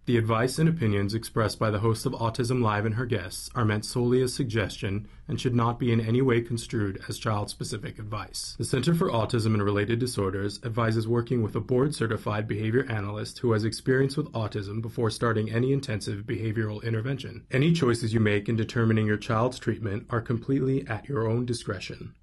The advice and opinions expressed by the host of Autism Live and her guests are meant solely as suggestion and should not be in any way construed as child-specific advice. The Center for Autism and Related Disorders advises working with a board-certified behavior analyst who has experience with autism before starting any intensive behavioral intervention. Any choices you make in determining your child's treatment are completely at your own discretion.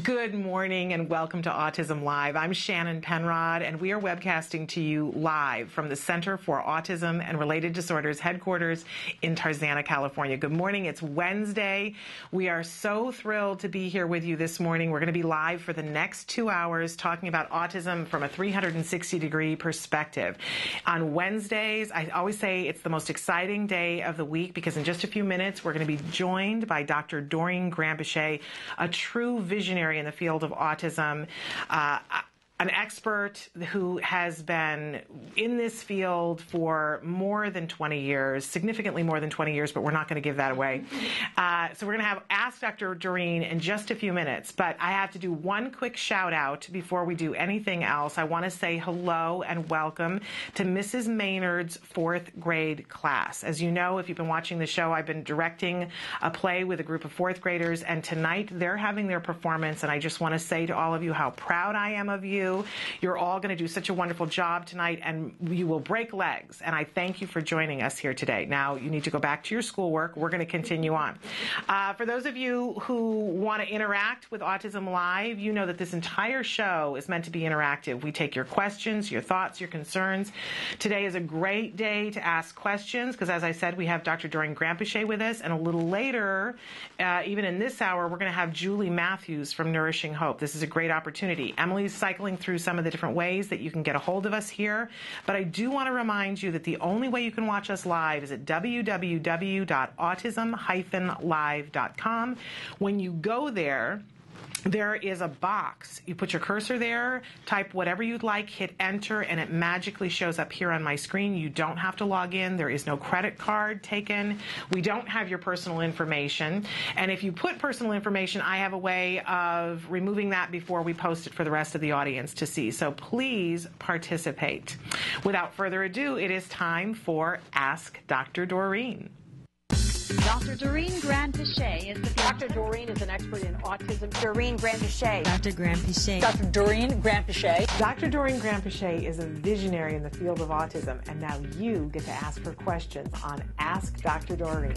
Good morning and welcome to Autism Live. I'm Shannon Penrod and we are webcasting to you live from the Center for Autism and Related Disorders headquarters in Tarzana, California. Good morning. It's Wednesday. We are so thrilled to be here with you this morning. We're going to be live for the next 2 hours talking about autism from a 360-degree perspective. On Wednesdays, I always say it's the most exciting day of the week because in just a few minutes we're going to be joined by Dr. Doreen Granpeesheh, a true visionary in the field of autism, an expert who has been in this field for more than 20 years, significantly more than 20 years, but we're not going to give that away. So we're going to have Ask Dr. Doreen in just a few minutes, but I have to do one quick shout out before we do anything else. I want to say hello and welcome to Mrs. Maynard's 4th grade class. As you know, if you've been watching the show, I've been directing a play with a group of 4th graders, and tonight they're having their performance, and I just want to say to all of you how proud I am of you. You're all going to do such a wonderful job tonight, and you will break legs. And I thank you for joining us here today. Now, you need to go back to your schoolwork. We're going to continue on. For those of you who want to interact with Autism Live, you know that this entire show is meant to be interactive. We take your questions, your thoughts, your concerns. Today is a great day to ask questions because, as I said, we have Dr. Doreen Granpeesheh with us, and a little later, even in this hour, we're going to have Julie Matthews from Nourishing Hope. This is a great opportunity. Emily's cycling through some of the different ways that you can get a hold of us here, but I do want to remind you that the only way you can watch us live is at www.autism-live.com. When you go there, there is a box. You put your cursor there, type whatever you'd like, hit enter, and it magically shows up here on my screen. You don't have to log in. There is no credit card taken. We don't have your personal information. And if you put personal information, I have a way of removing that before we post it for the rest of the audience to see. So please participate. Without further ado, it is time for Ask Dr. Doreen. Dr. Doreen Granpeesheh is the Dr. Doreen is an expert in autism. Doreen Granpeesheh. Dr. Granpeesheh. Dr. Doreen Granpeesheh. Dr. Doreen Granpeesheh is a visionary in the field of autism, and now you get to ask her questions on Ask Dr. Doreen.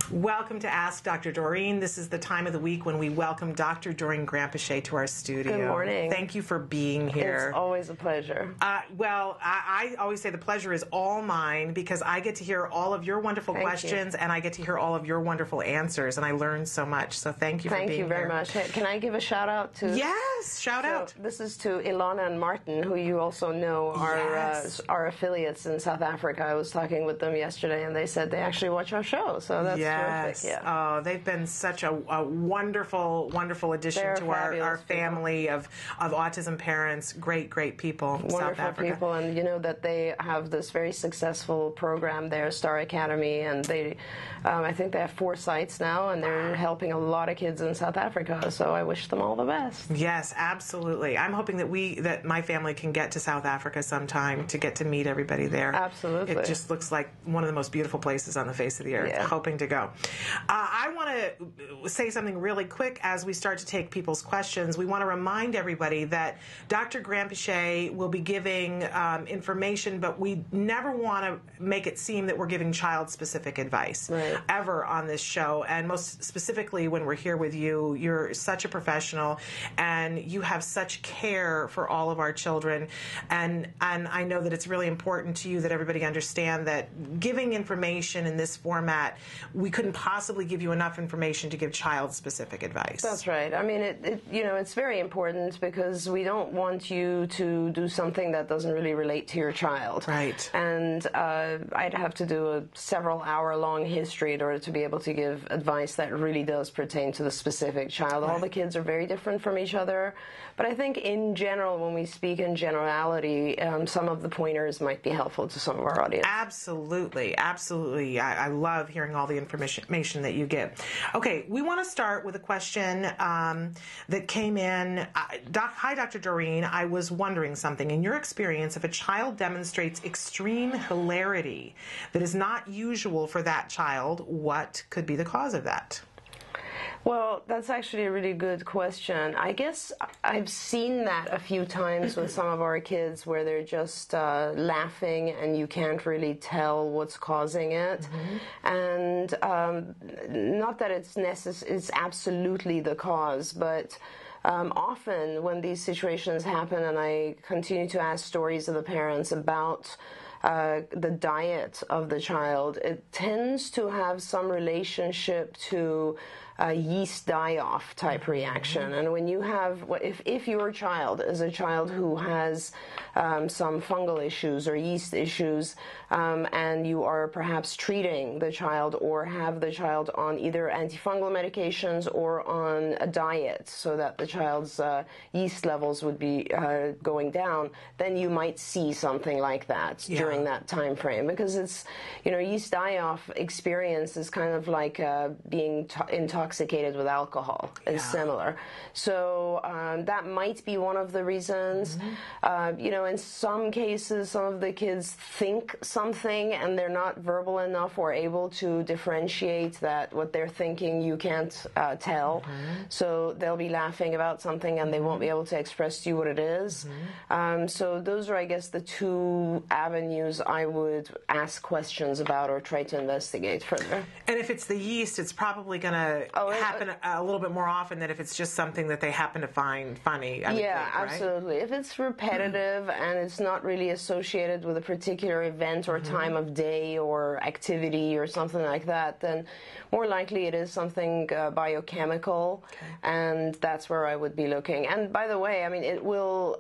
Welcome to Ask Dr. Doreen. This is the time of the week when we welcome Dr. Doreen Granpeesheh to our studio. Good morning. Thank you for being here. It's always a pleasure. Well, I always say the pleasure is all mine because I get to hear all of your wonderful questions and I get to hear all of your wonderful answers, and I learn so much. So thank you for being here. Thank you very much. Hey, can I give a shout out to? Yes, shout out. This is to Ilana and Martin, who you also know are affiliates in South Africa. I was talking with them yesterday, and they said they actually watch our show. So that's terrific. Yeah. Oh, they've been such a wonderful, wonderful addition to our family of autism parents. Great people in South Africa. Wonderful people, and you know that they have this very successful program there, Star Academy, and they, I think they have 4 sites now, and they're helping a lot of kids in South Africa. So I wish them all the best. Yes, absolutely. I'm hoping that my family can get to South Africa sometime to get to meet everybody there. Absolutely. It just looks like one of the most beautiful places on the face of the earth. Yeah. Hoping to go. I want to say something really quick as we start to take people's questions. We want to remind everybody that Dr. Granpeesheh will be giving information, but we never want to make it seem that we're giving child-specific advice ever on this show. And most specifically, when we're here with you, you're such a professional, and you have such care for all of our children. And I know that it's really important to you that everybody understand that giving information in this format, we couldn't possibly give you enough information to give child-specific advice. That's right. I mean, it's very important because we don't want you to do something that doesn't really relate to your child. Right. And I'd have to do a several-hour-long history in order to be able to give advice that really does pertain to the specific child. All the kids are very different from each other. But I think in general, when we speak in generality, some of the pointers might be helpful to some of our audience. Absolutely. Absolutely. I love hearing all the information that you give. Okay, we want to start with a question that came in. Hi, Dr. Doreen. I was wondering something. In your experience, if a child demonstrates extreme hilarity that is not usual for that child, what could be the cause of that? Well, that's actually a really good question. I guess I've seen that a few times with some of our kids where they're just laughing and you can't really tell what's causing it. And not that it's absolutely the cause, but often when these situations happen and I continue to ask stories of the parents about the diet of the child, it tends to have some relationship to a yeast die-off type reaction. And when you have, if your child is a child who has some fungal issues or yeast issues, and you are perhaps treating the child or have the child on either antifungal medications or on a diet so that the child's yeast levels would be going down, then you might see something like that during that time frame, because it's, yeast die-off experience is kind of like being intoxicated with alcohol. It's similar. So that might be one of the reasons. In some cases, some of the kids think something and they're not verbal enough or able to differentiate that what they're thinking you can't tell. So they'll be laughing about something and they won't be able to express to you what it is. So those are, I guess, the two avenues I would ask questions about or try to investigate further. And if it's the yeast, it's probably going to happen a little bit more often than if it's just something that they happen to find funny. I would think, right? Absolutely. If it's repetitive and it's not really associated with a particular event or time of day or activity or something like that, then more likely it is something biochemical, and that's where I would be looking. And by the way, I mean, it will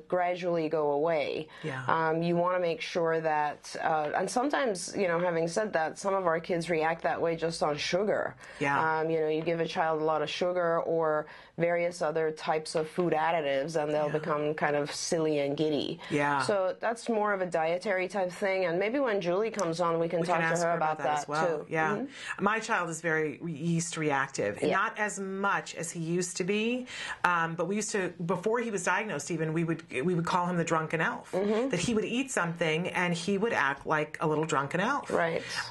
gradually go away. You want to make sure that, and sometimes, having said that, some of our kids react that way just on sugar. You give a child a lot of sugar or various other types of food additives and they'll become kind of silly and giddy. So that's more of a dietary type thing, and maybe when Julie comes on we can talk to her about that as well. too. My child is very yeast reactive. Not as much as he used to be, but we used to, before he was diagnosed even, we would call him the drunken elf. That he would eat something and he would act like a little drunken elf.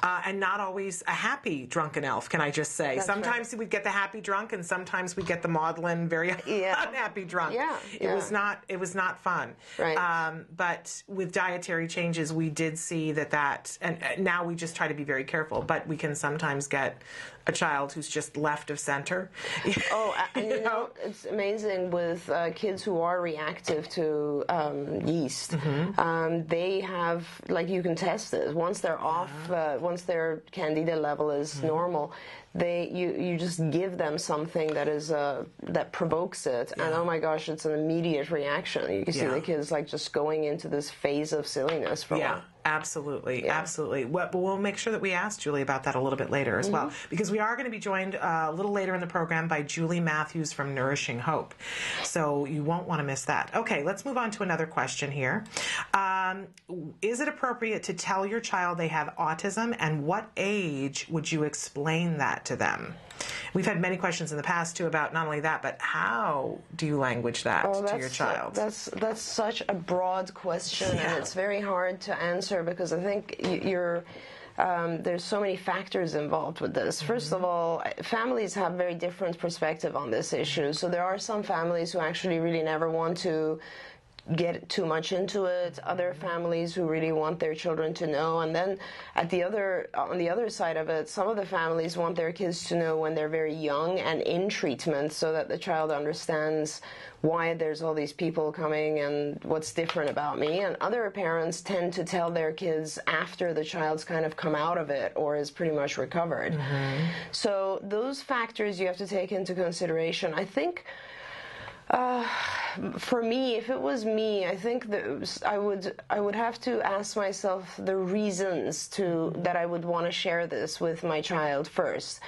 And not always a happy drunken elf, can I just say. That's sometimes we'd get the happy drunk and sometimes we'd get the maudlin, very unhappy drunk. It was not fun. But with dietary changes, we did see that, and now we just try to be very careful, but we can sometimes get a child who's just left of center. And it's amazing with kids who are reactive to yeast. They have, you can test it. Once they're off, once their candida level is normal, you just give them something that is that provokes it, and oh my gosh, it's an immediate reaction. You can see the kids just going into this phase of silliness for a while. Absolutely. But we'll make sure that we ask Julie about that a little bit later as well, because we are going to be joined a little later in the program by Julie Matthews from Nourishing Hope. So you won't want to miss that. Okay, let's move on to another question here. Is it appropriate to tell your child they have autism, and what age would you explain that to them? We've had many questions in the past, too, about not only that, but how do you language that to your child? That's such a broad question, and it's very hard to answer because I think there's so many factors involved with this. First of all, families have very different perspective on this issue. So there are some families who actually really never want to get too much into it, other families who really want their children to know, and then on the other side of it, some of the families want their kids to know when they're very young and in treatment, so that the child understands why there's all these people coming and what's different about me. And other parents tend to tell their kids after the child's kind of come out of it or is pretty much recovered. So those factors you have to take into consideration. I think for me, if it was me, I think that I would have to ask myself the reasons that I would want to share this with my child first.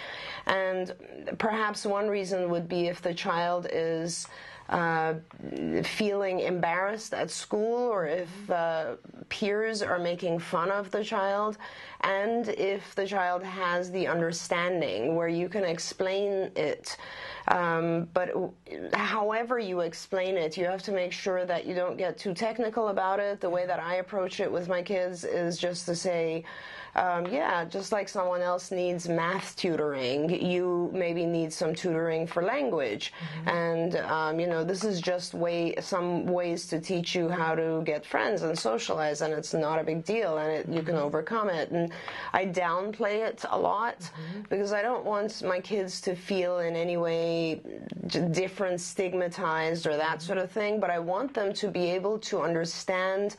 And perhaps one reason would be if the child is feeling embarrassed at school, or if peers are making fun of the child, and if the child has the understanding where you can explain it. But however you explain it, you have to make sure that you don't get too technical about it. The way that I approach it with my kids is just to say, just like someone else needs math tutoring, you maybe need some tutoring for language. And, this is just some ways to teach you how to get friends and socialize, and it's not a big deal, and you can overcome it. And I downplay it a lot because I don't want my kids to feel in any way different, stigmatized, or that sort of thing, but I want them to be able to understand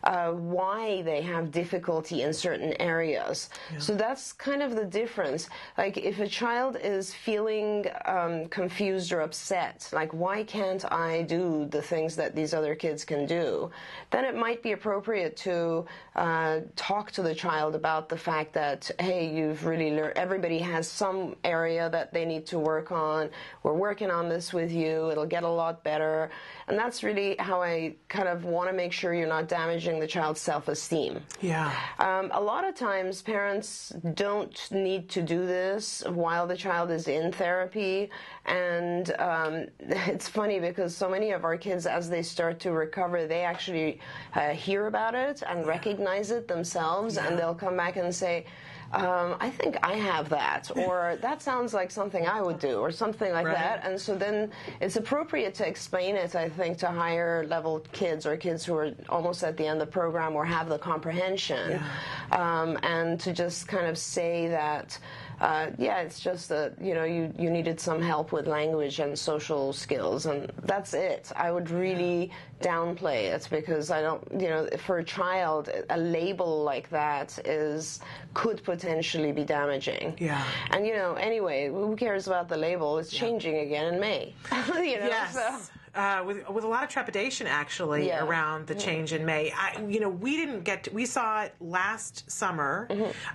why they have difficulty in certain areas. So that's kind of the difference. Like if a child is feeling confused or upset, like why can't I do the things that these other kids can do, then it might be appropriate to talk to the child about the fact that, hey, you've really learned, everybody has some area that they need to work on. We're working on this with you. It'll get a lot better. And that's really how I kind of want to make sure you're not damaging the child's self-esteem. A lot of times parents don't need to do this while the child is in therapy, and it's funny because so many of our kids, as they start to recover, they actually hear about it and recognize it themselves, and they'll come back and say, I think I have that, or that sounds like something I would do, or something like that. And so then it's appropriate to explain it, I think, to higher level kids, or kids who are almost at the end of the program or have the comprehension, and to just kind of say that it's just that, you needed some help with language and social skills, and that's it. I would really downplay it, because I don't, for a child, a label like that could potentially be damaging. And, anyway, who cares about the label? It's changing again in May. Yes. So. With a lot of trepidation, actually, around the change in May. We saw it last summer,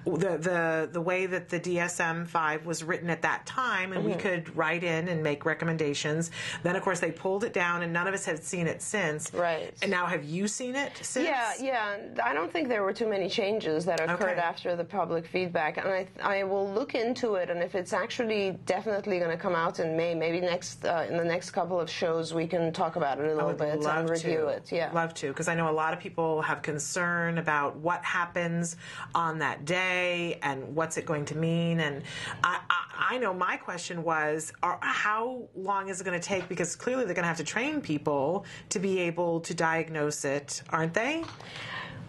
the way that the DSM-5 was written at that time, and we could write in and make recommendations. Then, of course, they pulled it down, and none of us have seen it since. Right. And now, have you seen it since? Yeah. I don't think there were too many changes that occurred after the public feedback, and I will look into it, and if it's actually definitely going to come out in May, maybe in the next couple of shows we can talk about it a little bit and review it. Love to, because I know a lot of people have concern about what happens on that day and what's it going to mean. And I know my question was, how long is it going to take? Because clearly they're going to have to train people to be able to diagnose it, aren't they?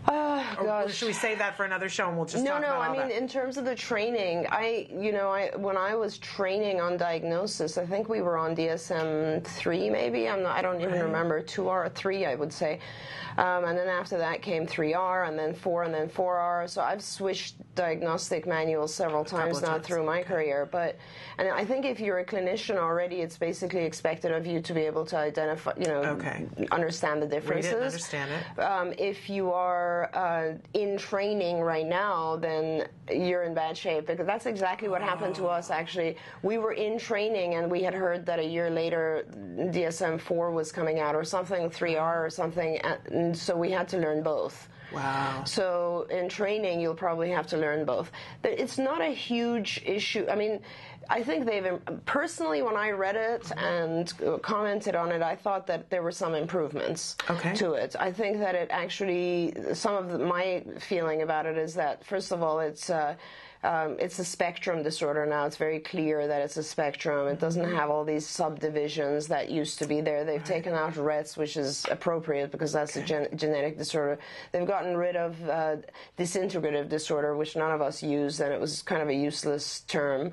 Or should we save that for another show and we'll just talk about all that? In terms of the training, when I was training on diagnosis, I think we were on DSM-3 maybe. I don't even remember, 2R or 3, I would say. And then after that came 3R, and then 4, and then 4R. So I've switched diagnostic manuals several times now through my career. And I think if you're a clinician already, it's basically expected of you to be able to identify, understand the differences. Read it, understand it. If you are in training right now, then you're in bad shape, because that's exactly what happened to us, actually. We were in training, and we had heard that a year later DSM-4 was coming out, or something, 3R or something, and so we had to learn both. Wow. So in training, you'll probably have to learn both. It's not a huge issue. I mean, I think personally, when I read it and commented on it, I thought that there were some improvements to it. I think that it actually, my feeling about it is that, first of all, it's it's a spectrum disorder now. It's very clear that it's a spectrum. It doesn't have all these subdivisions that used to be there. They've taken out Rett's, which is appropriate because that's a genetic disorder. They've gotten rid of disintegrative disorder, which none of us used, and it was kind of a useless term.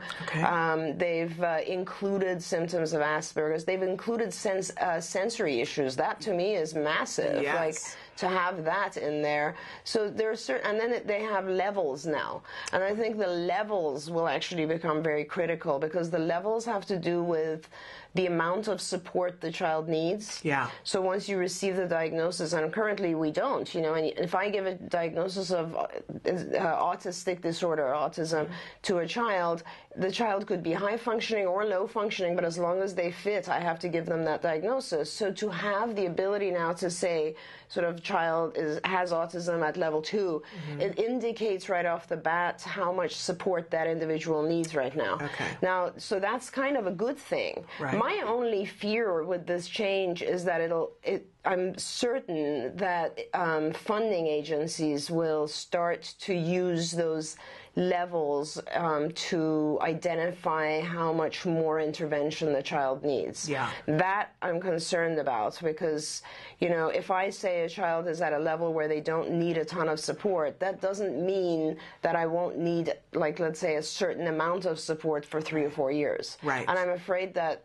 They've included symptoms of Asperger's. They've included sensory issues. That to me is massive. Yes. Like, to have that in there. So there are certain, and then they have levels now. And I think the levels will actually become very critical, because the levels have to do with the amount of support the child needs. Yeah. So once you receive the diagnosis, and currently we don't, and if I give a diagnosis of autistic disorder, autism, to a child, the child could be high functioning or low functioning, but as long as they fit, I have to give them that diagnosis. So to have the ability now to say, sort of, child has autism at level 2, it indicates right off the bat how much support that individual needs right now. Now, so that's kind of a good thing. My only fear with this change is that I'm certain that funding agencies will start to use those levels to identify how much more intervention the child needs. That I'm concerned about, because, if I say a child is at a level where they don't need a ton of support, that doesn't mean that I won't need, like, let's say, a certain amount of support for 3 or 4 years. And I'm afraid that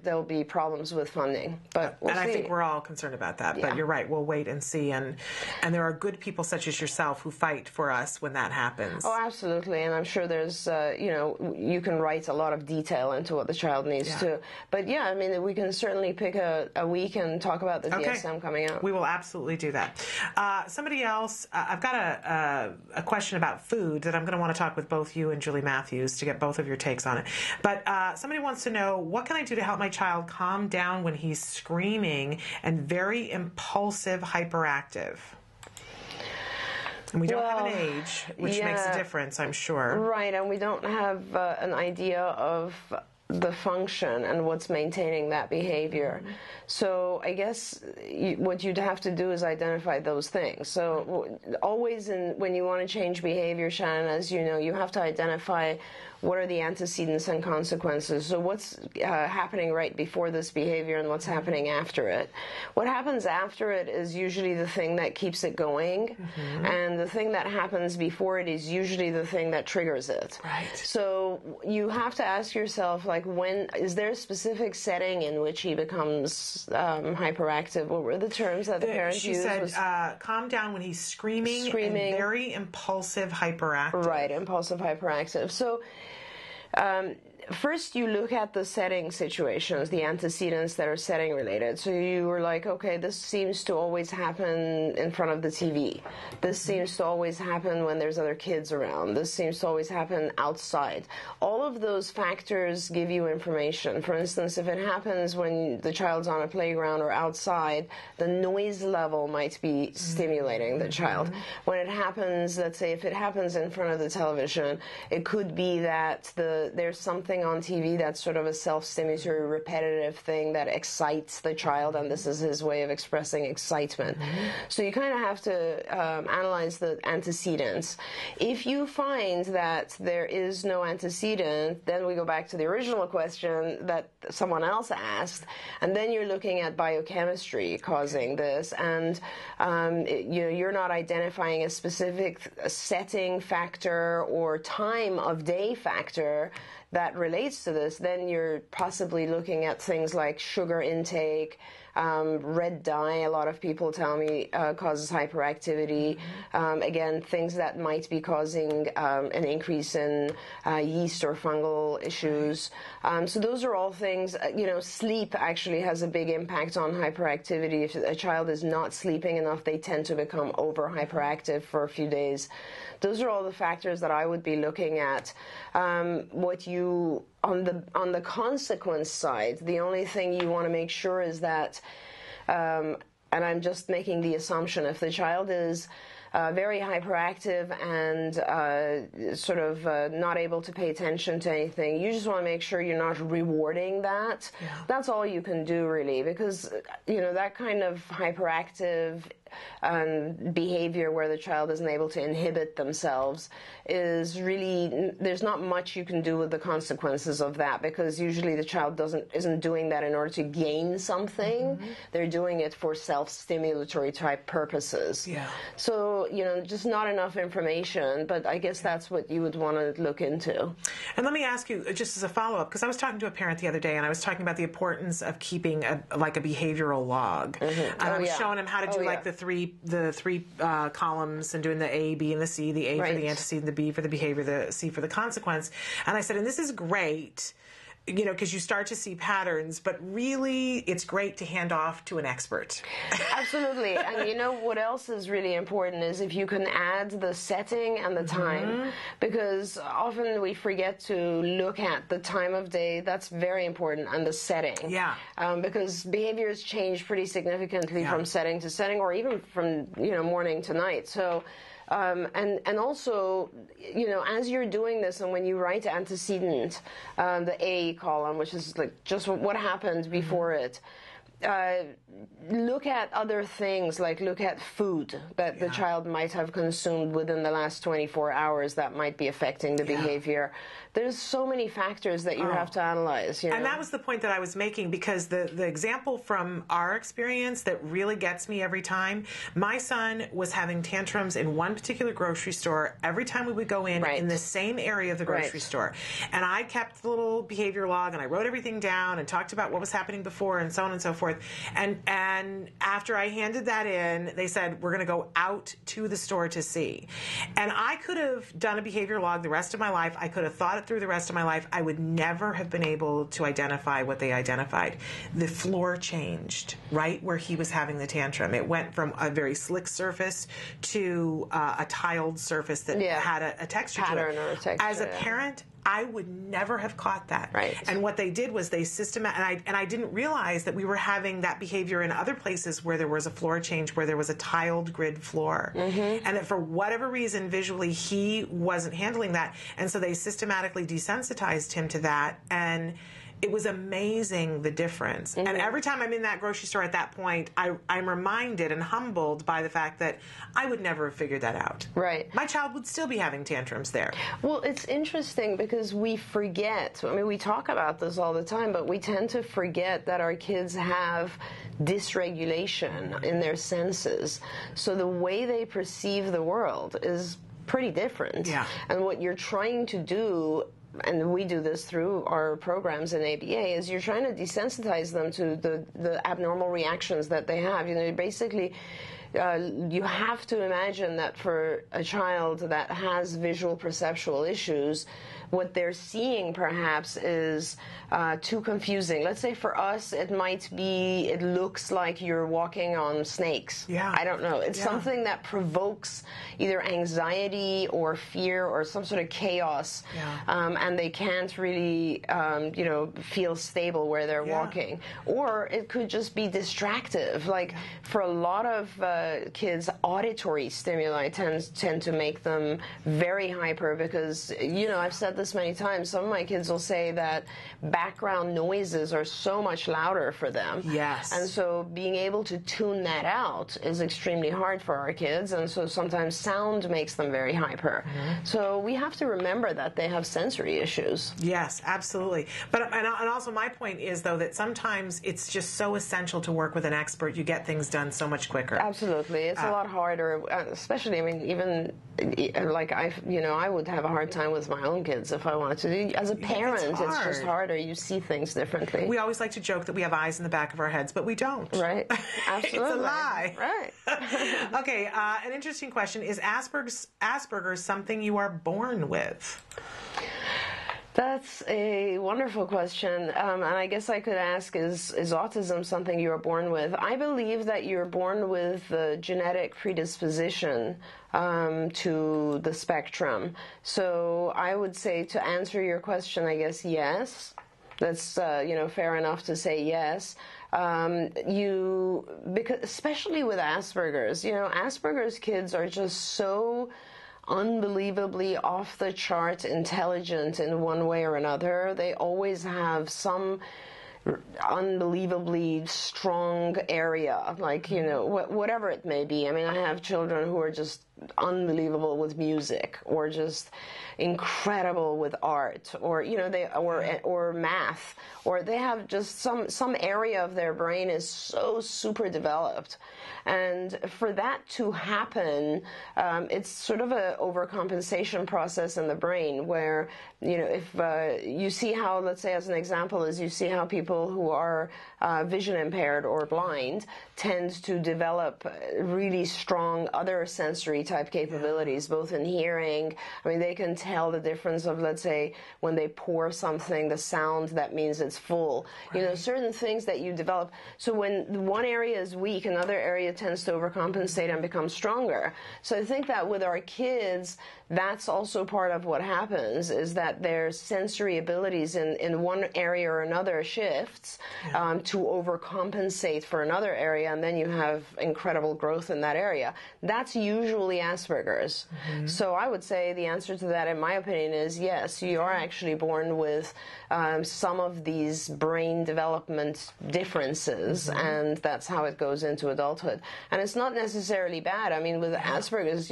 there'll be problems with funding. But we'll see. I think we're all concerned about that. But you're right. We'll wait and see. And there are good people such as yourself who fight for us when that happens. Oh, absolutely. And I'm sure there's, you can write a lot of detail into what the child needs to. But yeah, I mean, we can certainly pick a week and talk about the DSM coming out. We will absolutely do that. Somebody else, I've got a question about food that I'm going to want to talk with both you and Julie Matthews to get both of your takes on it. But somebody wants to know, what can I do to help my child calm down when he's screaming and very impulsive, hyperactive? And we don't have an age, which makes a difference, I'm sure. Right, and we don't have an idea of the function and what's maintaining that behavior. So I guess what you'd have to do is identify those things. So always when you want to change behavior, Shannon, as you know, you have to identify what are the antecedents and consequences. So what's happening right before this behavior and what's happening after it. What happens after it is usually the thing that keeps it going, and the thing that happens before it is usually the thing that triggers it. So you have to ask yourself, like, when is there a specific setting in which he becomes hyperactive? What were the terms that the parents used? She said, calm down when he's screaming and very impulsive, hyperactive. Right, impulsive, hyperactive. So first you look at the setting situations, the antecedents that are setting related. So you were like, okay, this seems to always happen in front of the TV. This seems to always happen when there's other kids around. This seems to always happen outside. All of those factors give you information. For instance, if it happens when the child's on a playground or outside, the noise level might be stimulating the child. When it happens, let's say if it happens in front of the television, it could be that there's something on TV that's sort of a self-stimulatory, repetitive thing that excites the child, and this is his way of expressing excitement. So you kind of have to analyze the antecedents. If you find that there is no antecedent, then we go back to the original question that someone else asked, and then you're looking at biochemistry causing this, and you're not identifying a specific setting factor or time of day factor that relates to this. Then you're possibly looking at things like sugar intake, red dye, a lot of people tell me causes hyperactivity. Again, things that might be causing an increase in yeast or fungal issues. So those are all things, sleep actually has a big impact on hyperactivity. If a child is not sleeping enough, they tend to become over hyperactive for a few days. Those are all the factors that I would be looking at. On the consequence side, the only thing you want to make sure is that, and I'm just making the assumption, if the child is very hyperactive and sort of not able to pay attention to anything, you just want to make sure you're not rewarding that. That's all you can do, really, because that kind of hyperactive behavior where the child isn't able to inhibit themselves is really, there's not much you can do with the consequences of that, because usually the child isn't doing that in order to gain something. They're doing it for self-stimulatory type purposes. Yeah. So, just not enough information, but I guess that's what you would want to look into. And let me ask you, just as a follow-up, because I was talking to a parent the other day, and I was talking about the importance of keeping a behavioral log. And I was showing him how to do the three columns, and doing the A, B, and the C, the A for the antecedent, the B for the behavior, the C for the consequence. And I said, and this is great, because you start to see patterns, but really it's great to hand off to an expert. Absolutely. And what else is really important is if you can add the setting and the time, because often we forget to look at the time of day. That's very important, and the setting. Yeah. Because behaviors change pretty significantly from setting to setting, or even from, morning to night. So, and also, as you're doing this, and when you write antecedent, the A column, which is like just what happened before it, look at other things, like look at food that the child might have consumed within the last 24 hours that might be affecting the behavior. There's so many factors that you have to analyze. And that was the point that I was making, because the example from our experience that really gets me every time, my son was having tantrums in one particular grocery store every time we would go in the same area of the grocery store. And I kept the little behavior log, and I wrote everything down and talked about what was happening before and so on and so forth. And after I handed that in, they said, we're going to go out to the store to see. And I could have done a behavior log the rest of my life. I could have thought it through the rest of my life. I would never have been able to identify what they identified. The floor changed right where he was having the tantrum. It went from a very slick surface to a tiled surface that had a texture pattern to it. Or a texture. As a parent, I would never have caught that. Right. And what they did was they and I didn't realize that we were having that behavior in other places where there was a floor change, where there was a tiled grid floor. And that for whatever reason, visually, he wasn't handling that. And so they systematically desensitized him to that. And it was amazing, the difference. And every time I'm in that grocery store at that point, I'm reminded and humbled by the fact that I would never have figured that out. Right. My child would still be having tantrums there. Well, it's interesting because we forget. I mean, we talk about this all the time, but we tend to forget that our kids have dysregulation in their senses. So the way they perceive the world is pretty different. Yeah. And what you're trying to do, and we do this through our programs in ABA, is you're trying to desensitize them to the abnormal reactions that they have. Basically, you have to imagine that for a child that has visual perceptual issues, what they're seeing perhaps is too confusing. Let's say for us, it looks like you're walking on snakes. Yeah. I don't know. It's something that provokes either anxiety or fear or some sort of chaos. Yeah. And they can't really, feel stable where they're walking. Or it could just be distractive. Like for a lot of kids, auditory stimuli tend to make them very hyper because, I've said this many times, some of my kids will say that background noises are so much louder for them. Yes. And so being able to tune that out is extremely hard for our kids, and so sometimes sound makes them very hyper. So we have to remember that they have sensory issues. Yes, absolutely. But and also my point is, though, that sometimes it's just so essential to work with an expert. You get things done so much quicker. Absolutely. It's a lot harder, especially, even like I would have a hard time with my own kids if I wanted to. As a parent, it's just harder. You see things differently. We always like to joke that we have eyes in the back of our heads, but we don't. Right. Absolutely. It's a lie. Right. Okay, an interesting question. Is Asperger's something you are born with? That's a wonderful question, and I guess I could ask, is autism something you are born with? I believe that you're born with the genetic predisposition to the spectrum. So I would say, to answer your question, I guess yes. That's fair enough to say yes. Because especially with Asperger's, Asperger's kids are just so unbelievably off the chart intelligent in one way or another. They always have some unbelievably strong area, like, whatever it may be. I mean, I have children who are just unbelievable with music, or just incredible with art, or or math, or they have just some area of their brain is so super developed. And for that to happen, it's sort of a overcompensation process in the brain where, if you see how, let's say as an example, is you see how people who are vision impaired or blind tend to develop really strong other sensory type capabilities, both in hearing. I mean, they can tell the difference of, let's say, when they pour something, the sound, that means it's full. Right. Certain things that you develop. So when one area is weak, another area tends to overcompensate and become stronger. So I think that with our kids, that's also part of what happens, is that their sensory abilities in one area or another shifts to overcompensate for another area, and then you have incredible growth in that area. That's usually Asperger's. Mm-hmm. So I would say the answer to that, in my opinion, is yes, you are actually born with some of these brain development differences, mm-hmm. and that's how it goes into adulthood. And it's not necessarily bad. I mean, with Asperger's,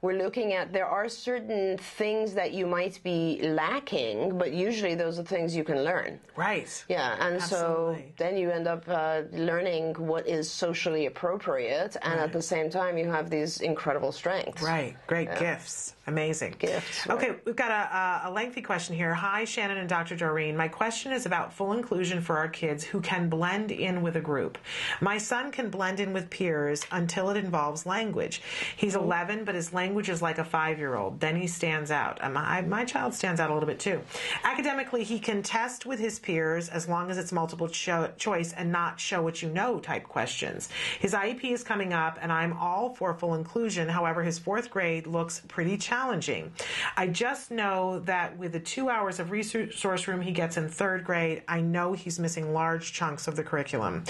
we're looking at, there are certain things that you might be lacking, but usually those are things you can learn. Right. Yeah, and Absolutely. So then you end up learning what is socially appropriate, and at the same time you have these incredible strengths. Right. Great gifts. Amazing. Gifts. Right. Okay, we've got a lengthy question here. Hi, Shannon and Dr. Doreen. My question is about full inclusion for our kids who can blend in with a group. My son can blend in with peers until it involves language. He's 11, but his language is like a 5-year-old. Then he stands out. And my child stands out a little bit too. Academically, he can test with his peers as long as it's multiple choice and not show what you know type questions. His IEP is coming up, and I'm all for full inclusion. However, his 4th grade looks pretty challenging. I just know that with the 2 hours of resource room he gets in 3rd grade, I know he's missing large chunks of the curriculum.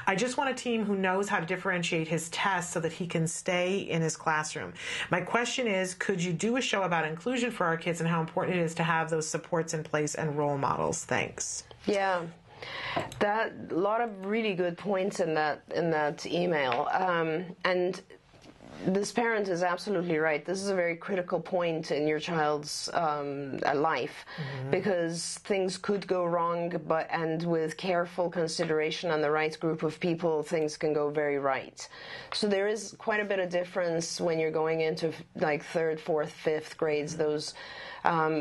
I just want a team who knows how to differentiate his tests so that he can stay in his classroom. My question is, could you do a show about inclusion for our kids and how important it is to have those supports in place and role models? Thanks. Yeah. A lot of really good points in that email. And this parent is absolutely right. This is a very critical point in your child's life, mm-hmm. because things could go wrong, and with careful consideration and the right group of people, things can go very right. So there is quite a bit of difference when you're going into like 3rd, 4th, 5th grades. Those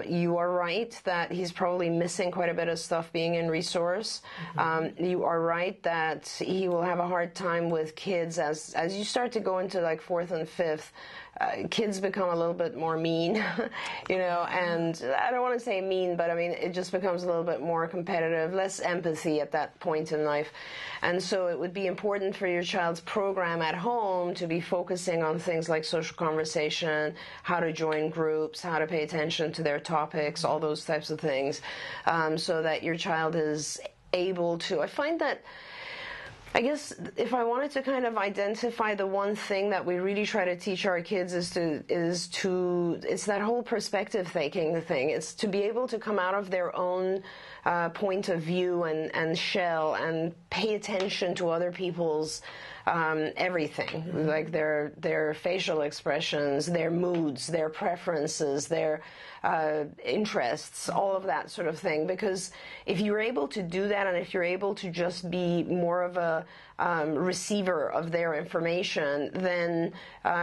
you are right that he's probably missing quite a bit of stuff being in resource. Mm-hmm. You are right that he will have a hard time with kids as you start to go into like 4th and 5th. Kids become a little bit more mean, and I don't want to say mean, but I mean, it just becomes a little bit more competitive, less empathy at that point in life. And so it would be important for your child's program at home to be focusing on things like social conversation, how to join groups, how to pay attention to their topics, all those types of things, so that your child is able to. I find that, I guess, if I wanted to kind of identify the one thing that we really try to teach our kids it's that whole perspective taking thing. It's to be able to come out of their own point of view and shell and pay attention to other people's everything, mm-hmm. like their facial expressions, their moods, their preferences, their interests, all of that sort of thing. Because if you're able to do that, and if you're able to just be more of a receiver of their information, then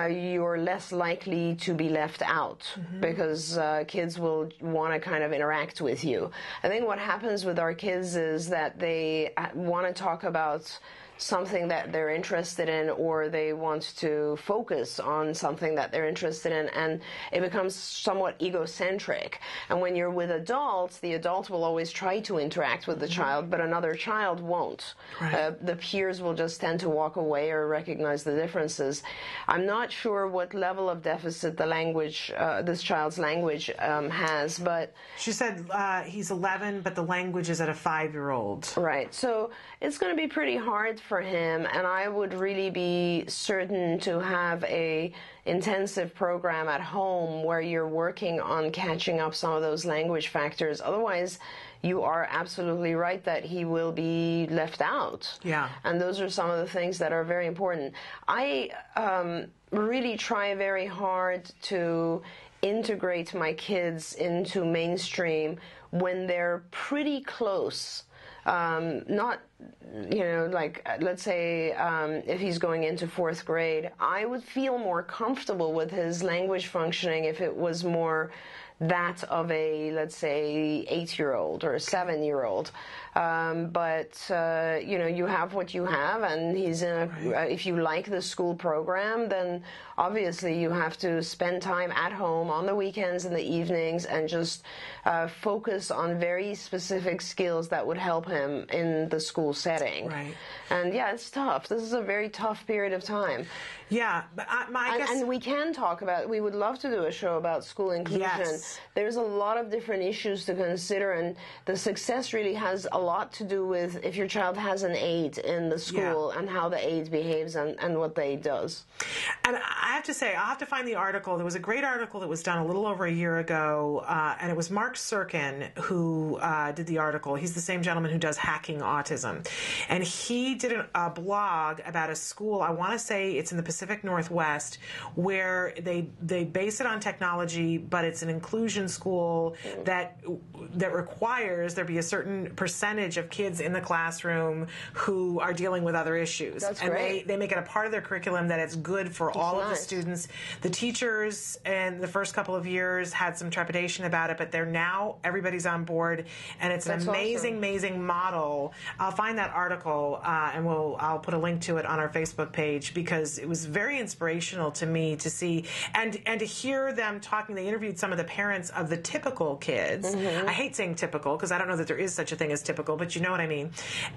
you're less likely to be left out, mm-hmm. because kids will want to kind of interact with you. I think what happens with our kids is that they want to talk about something that they're interested in, or they want to focus on something that they're interested in, and it becomes somewhat egocentric. And when you're with adults, the adult will always try to interact with the child, but another child won't. Right. The peers will just tend to walk away or recognize the differences. I'm not sure what level of deficit the language, this child's language has, but... She said he's 11, but the language is at a 5-year-old. Right. So it's going to be pretty hard for him, and I would really be certain to have a intensive program at home where you're working on catching up some of those language factors. Otherwise, you are absolutely right that he will be left out. Yeah. And those are some of the things that are very important. I really try very hard to integrate my kids into mainstream when they're pretty close. Not, like, let's say if he's going into 4th grade, I would feel more comfortable with his language functioning if it was more that of a, let's say, 8-year-old or a 7-year-old. But you have what you have, and he's in a, if you like the school program, then obviously you have to spend time at home on the weekends and the evenings and just focus on very specific skills that would help him in the school setting. Right. And yeah, it's tough. This is a very tough period of time. Yeah, but I guess... And we can talk about, we would love to do a show about school inclusion. Yes. There's a lot of different issues to consider, and the success really has a lot to do with if your child has an aide in the school and how the aide behaves and what the aide does. And I have to say, I'll have to find the article. There was a great article that was done a little over a year ago, and it was Mark Serkin who did the article. He's the same gentleman who does Hacking Autism. And he did a blog about a school, I want to say it's in the Pacific Northwest, where they base it on technology, but it's an inclusion school that requires there be a certain percentage of kids in the classroom who are dealing with other issues. That's and great. They make it a part of their curriculum that it's good for all of the students. The teachers in the first couple of years had some trepidation about it, but they're now, everybody's on board, and it's an amazing model. I'll find that article and I'll put a link to it on our Facebook page, because it was very inspirational to me to see and to hear them talking. They interviewed some of the parents of the typical kids. I hate saying typical because I don't know that there is such a thing as typical, but you know what I mean.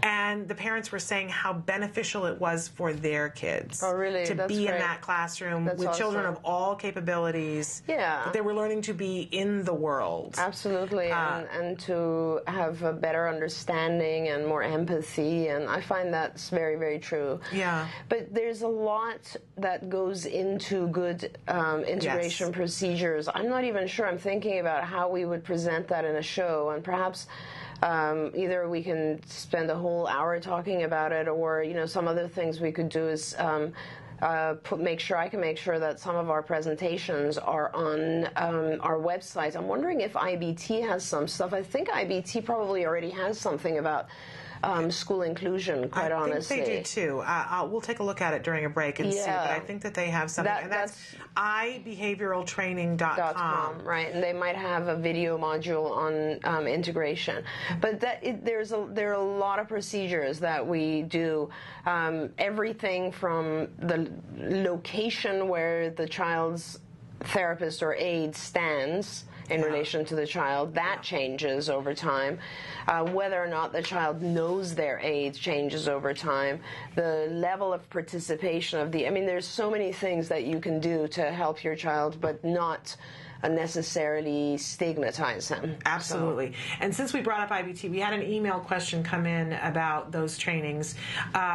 And the parents were saying how beneficial it was for their kids to be in that classroom with children of all capabilities. Yeah. That they were learning to be in the world. Absolutely. And to have a better understanding and more empathy. And I find that's very, very true. Yeah. But there's a lot that goes into good integration procedures. I'm not even sure. I'm thinking about how we would present that in a show, and perhaps either we can spend a whole hour talking about it, or some other things we could do is I can make sure that some of our presentations are on our website. I'm wondering if IBT has some stuff. I think IBT probably already has something about school inclusion, quite honestly. I think they do too. We'll take a look at it during a break and see, but I think that they have something. And that's ibehavioraltraining.com. Right, and they might have a video module on integration. But there are a lot of procedures that we do. Everything from the location where the child's therapist or aide stands in relation to the child, that changes over time. Whether or not the child knows their aide changes over time. The level of participation there's so many things that you can do to help your child, but not necessarily stigmatize him. Absolutely. And since we brought up IBT, we had an email question come in about those trainings.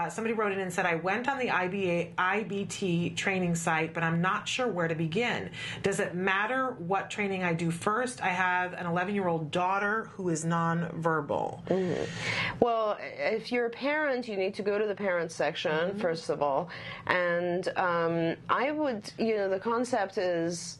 Somebody wrote in and said, I went on the IBT training site, but I'm not sure where to begin. Does it matter what training I do first? I have an 11-year-old daughter who is nonverbal. Well, if you're a parent, you need to go to the parent section, first of all. And I would, the concept is,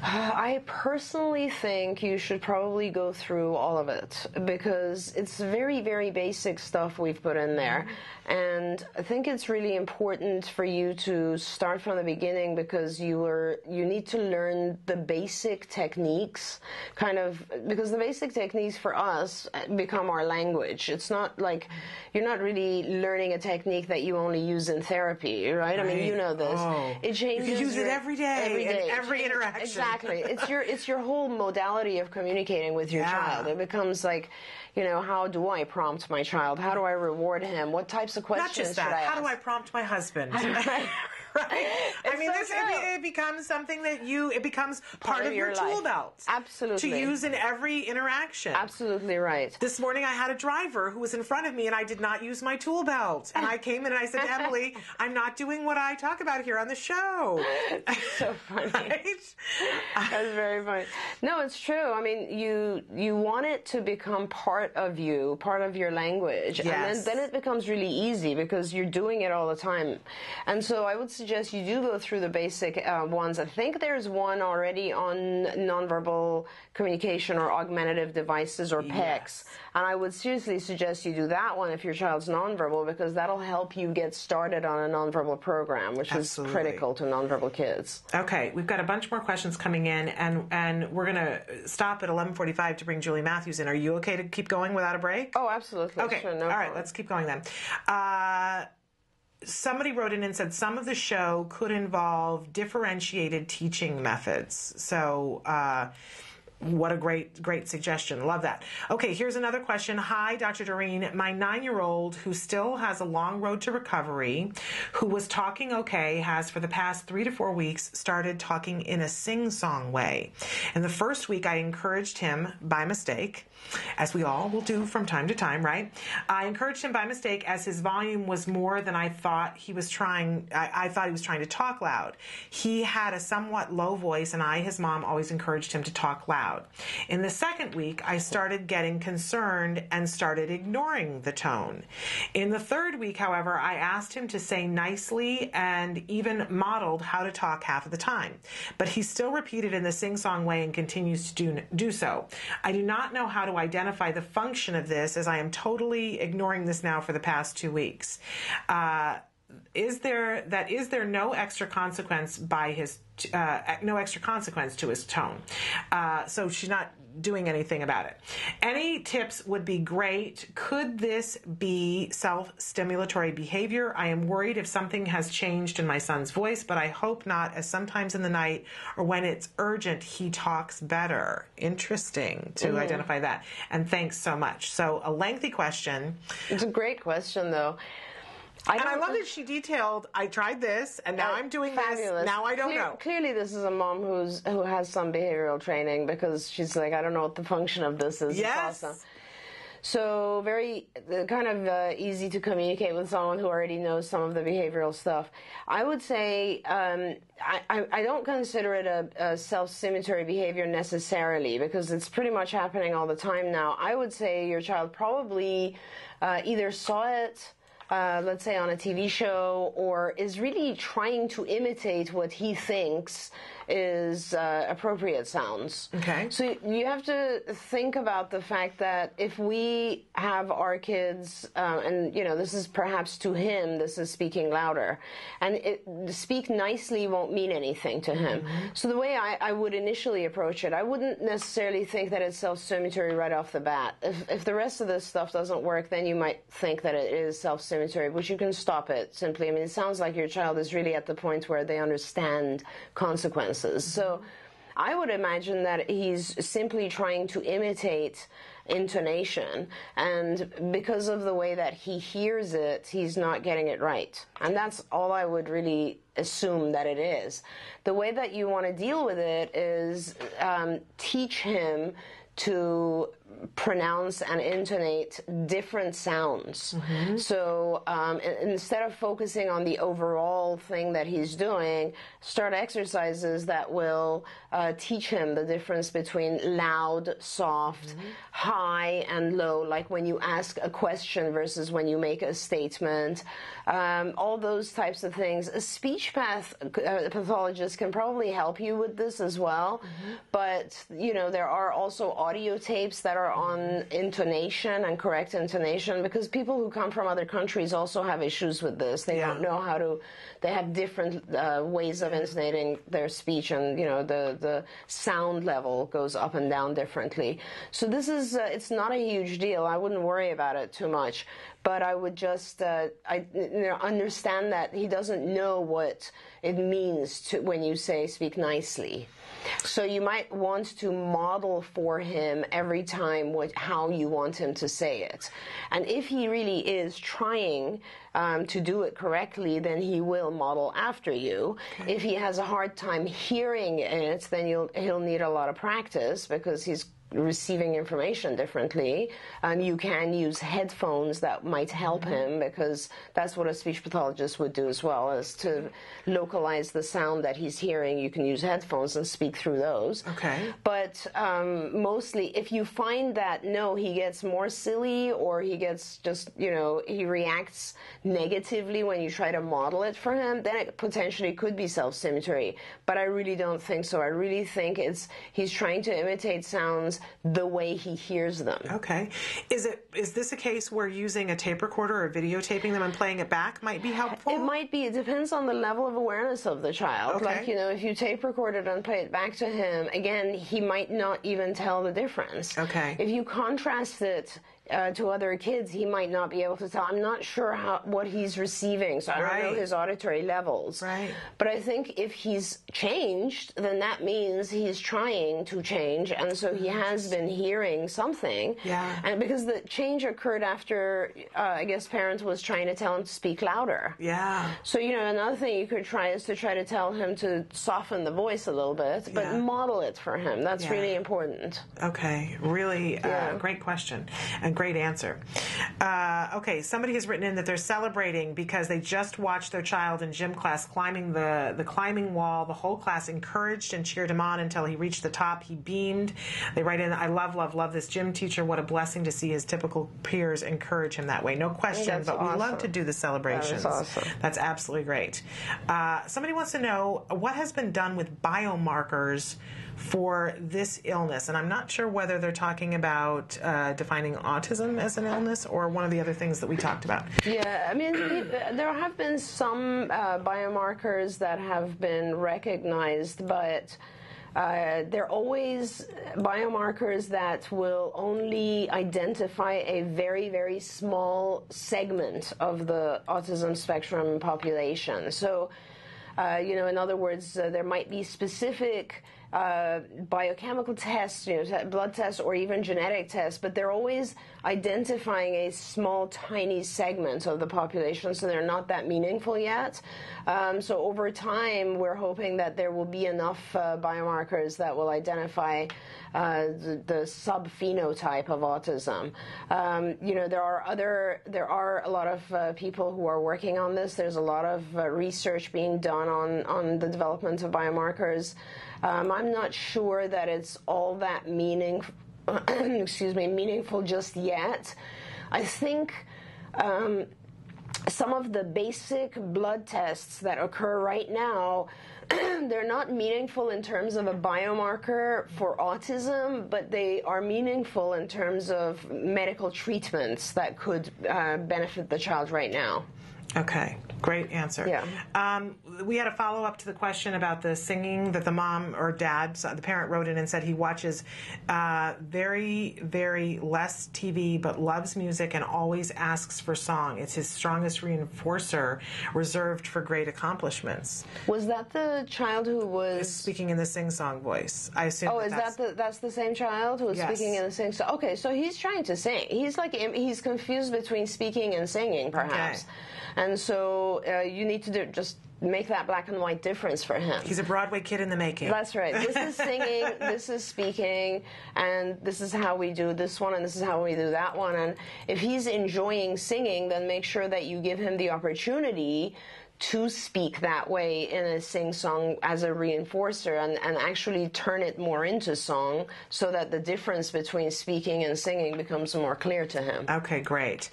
I personally think you should probably go through all of it, because it's very, very basic stuff we've put in there. And I think it's really important for you to start from the beginning, because you need to learn the basic techniques, because the basic techniques for us become our language. It's not like you're not really learning a technique that you only use in therapy, right? I mean, you know this. It changes. You can use it every day, in every interaction. Exactly. It's your whole modality of communicating with your child. It becomes like, how do I prompt my child? How do I reward him? What types of questions should I ask? How do I prompt my husband? Right? I mean, it becomes something that it becomes part of your tool belt. Absolutely. To use in every interaction. Absolutely right. This morning I had a driver who was in front of me and I did not use my tool belt. And I came in and I said to Emily, I'm not doing what I talk about here on the show. So funny. Right? That's very funny. No, it's true. I mean, you want it to become part of you, part of your language. Yes. And then it becomes really easy because you're doing it all the time. And so I would suggest you do go through the basic ones. I think there's one already on nonverbal communication or augmentative devices or PECs. Yes. And I would seriously suggest you do that one if your child's nonverbal, because that'll help you get started on a nonverbal program, which Absolutely. is critical to nonverbal kids. Okay, we've got a bunch more questions coming in, and we're going to stop at 11:45 to bring Julie Matthews in. Are you okay to keep going without a break? Oh, absolutely. Okay, Sure, no all right, problem. let's keep going then. Somebody wrote in and said some of the show could involve differentiated teaching methods. So, what a great suggestion. Love that. Okay, here's another question. Hi, Dr. Doreen. My 9-year-old, who still has a long road to recovery, who was talking okay, has for the past 3 to 4 weeks started talking in a sing-song way. In the first week, I encouraged him by mistake, as we all will do from time to time, right? I encouraged him by mistake as his volume was more than I thought he was trying. I thought he was trying to talk loud. He had a somewhat low voice, and I, his mom, always encouraged him to talk loud. In the second week, I started getting concerned and started ignoring the tone. In the third week, however, I asked him to say nicely and even modeled how to talk half of the time. But he still repeated in the sing-song way and continues to do so. I do not know how to identify the function of this, as I am totally ignoring this now for the past 2 weeks. Is there no extra consequence by his no extra consequence to his tone? So she's not doing anything about it. Any tips would be great. Could this be self-stimulatory behavior? I am worried if something has changed in my son's voice, but I hope not, as sometimes in the night or when it's urgent, he talks better. Interesting to identify that. And thanks so much. So a lengthy question. It's a great question, though. I love that she detailed, I tried this, and now I'm doing fabulous. this, now I don't know. Clearly this is a mom who has some behavioral training, because she's like, I don't know what the function of this is. Yes. It's awesome. So very kind of easy to communicate with someone who already knows some of the behavioral stuff. I would say I don't consider it a self-stimulatory behavior necessarily, because it's pretty much happening all the time now. I would say your child probably either saw it, let's say on a TV show, or is really trying to imitate what he thinks is appropriate sounds. Okay. So you have to think about the fact that if we have our kids, and this is perhaps to him, this is speaking louder, and speak nicely won't mean anything to him. Mm-hmm. So the way I would initially approach it, I wouldn't necessarily think that it's self-stimulatory right off the bat. If the rest of this stuff doesn't work, then you might think that it is self-stimulatory, but you can stop it simply. I mean, it sounds like your child is really at the point where they understand consequences. So I would imagine that he's simply trying to imitate intonation, and because of the way that he hears it, he's not getting it right. And that's all I would really assume that it is. The way that you want to deal with it is teach him to pronounce and intonate different sounds. Mm-hmm. So instead of focusing on the overall thing that he's doing, start exercises that will teach him the difference between loud, soft, mm-hmm. high, and low, like when you ask a question versus when you make a statement. All those types of things. A speech pathologist can probably help you with this as well. Mm-hmm. But, there are also audio tapes that are on intonation and correct intonation, because people who come from other countries also have issues with this. They don't know how to, they have different ways of intonating their speech, and, the sound level goes up and down differently. So this is, it's not a huge deal. I wouldn't worry about it too much. But I would just understand that he doesn't know what it means when you say speak nicely. So you might want to model for him him every time how you want him to say it. And if he really is trying to do it correctly, then he will model after you. Okay. If he has a hard time hearing it, then he'll need a lot of practice because he's receiving information differently. You can use headphones that might help him, because that's what a speech pathologist would do as well, is to localize the sound that he's hearing. You can use headphones and speak through those. Okay. But mostly, if you find that, no, he gets more silly, or he gets just, he reacts negatively when you try to model it for him, then it potentially could be self-stimulatory. But I really don't think so. I really think he's trying to imitate sounds the way he hears them. Okay. Is this a case where using a tape recorder or videotaping them and playing it back might be helpful? It might be. It depends on the level of awareness of the child. Okay. Like, if you tape record it and play it back to him, again, he might not even tell the difference. Okay. If you contrast it to other kids, he might not be able to tell. I'm not sure what he's receiving, so I don't know his auditory levels. Right. But I think if he's changed, then that means he's trying to change, and so he has been hearing something. Yeah. And because the change occurred after, I guess, parents was trying to tell him to speak louder. Yeah. So, another thing you could try is to try to tell him to soften the voice a little bit, but model it for him. That's really important. Okay. Really great question and great answer. Okay. Somebody has written in that they're celebrating because they just watched their child in gym class climbing the climbing wall. The whole class encouraged and cheered him on until he reached the top. He beamed. They write in, I love this gym teacher. What a blessing to see his typical peers encourage him that way. No question, but awesome. we love to do the celebrations. That's awesome. That's absolutely great. Somebody wants to know what has been done with biomarkers for this illness, and I'm not sure whether they're talking about defining autism as an illness or one of the other things that we talked about. Yeah, I mean, there have been some biomarkers that have been recognized, but they're always biomarkers that will only identify a very, very small segment of the autism spectrum population. So, in other words, there might be specific biochemical tests, blood tests, or even genetic tests, but they're always identifying a small, tiny segment of the population, so they're not that meaningful yet. So over time, we're hoping that there will be enough biomarkers that will identify the subphenotype of autism. There are a lot of people who are working on this. There's a lot of research being done on the development of biomarkers. I'm not sure that it's all that meaningful just yet. I think some of the basic blood tests that occur right now, they're not meaningful in terms of a biomarker for autism, but they are meaningful in terms of medical treatments that could benefit the child right now. Okay, great answer. Yeah. We had a follow-up to the question about the singing that the mom or dad, the parent wrote in and said he watches very, very less TV but loves music and always asks for song. It's his strongest reinforcer, reserved for great accomplishments. Was that the child who was speaking in the sing-song voice? I assume. Oh, that's the same child who was speaking in the sing-song? Okay, so he's trying to sing. He's confused between speaking and singing, perhaps. Okay. And so you need to just make that black and white difference for him. He's a Broadway kid in the making. That's right. This is singing, this is speaking, and this is how we do this one, and this is how we do that one. And if he's enjoying singing, then make sure that you give him the opportunity to speak that way in a sing-song as a reinforcer, and actually turn it more into song so that the difference between speaking and singing becomes more clear to him. Okay, great.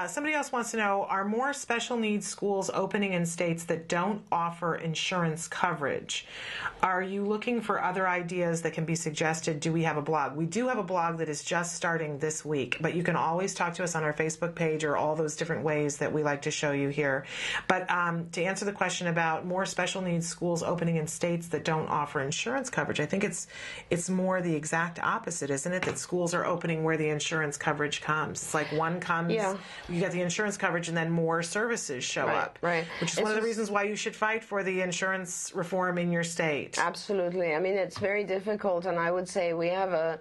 Somebody else wants to know, are more special needs schools opening in states that don't offer insurance coverage? Are you looking for other ideas that can be suggested? Do we have a blog? We do have a blog that is just starting this week, but you can always talk to us on our Facebook page or all those different ways that we like to show you here. But to answer the question about more special needs schools opening in states that don't offer insurance coverage, I think it's more the exact opposite, isn't it? That schools are opening where the insurance coverage comes. It's like one comes, you get the insurance coverage, and then more services show up. Right. Which is one of the reasons why you should fight for the insurance reform in your state. Absolutely. I mean, it's very difficult, and I would say we have a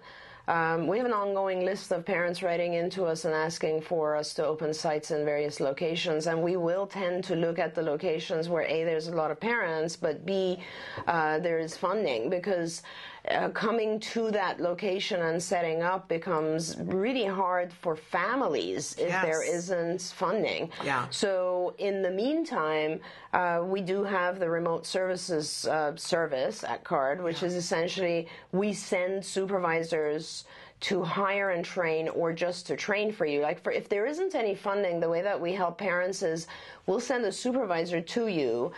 We have an ongoing list of parents writing into us and asking for us to open sites in various locations, and we will tend to look at the locations where A, there's a lot of parents, but B, there is funding, because coming to that location and setting up becomes really hard for families if there isn't funding. Yeah. So in the meantime, we do have the remote services service at CARD, which is essentially we send supervisors to hire and train, or just to train for you. Like, if there isn't any funding, the way that we help parents is we'll send a supervisor to you,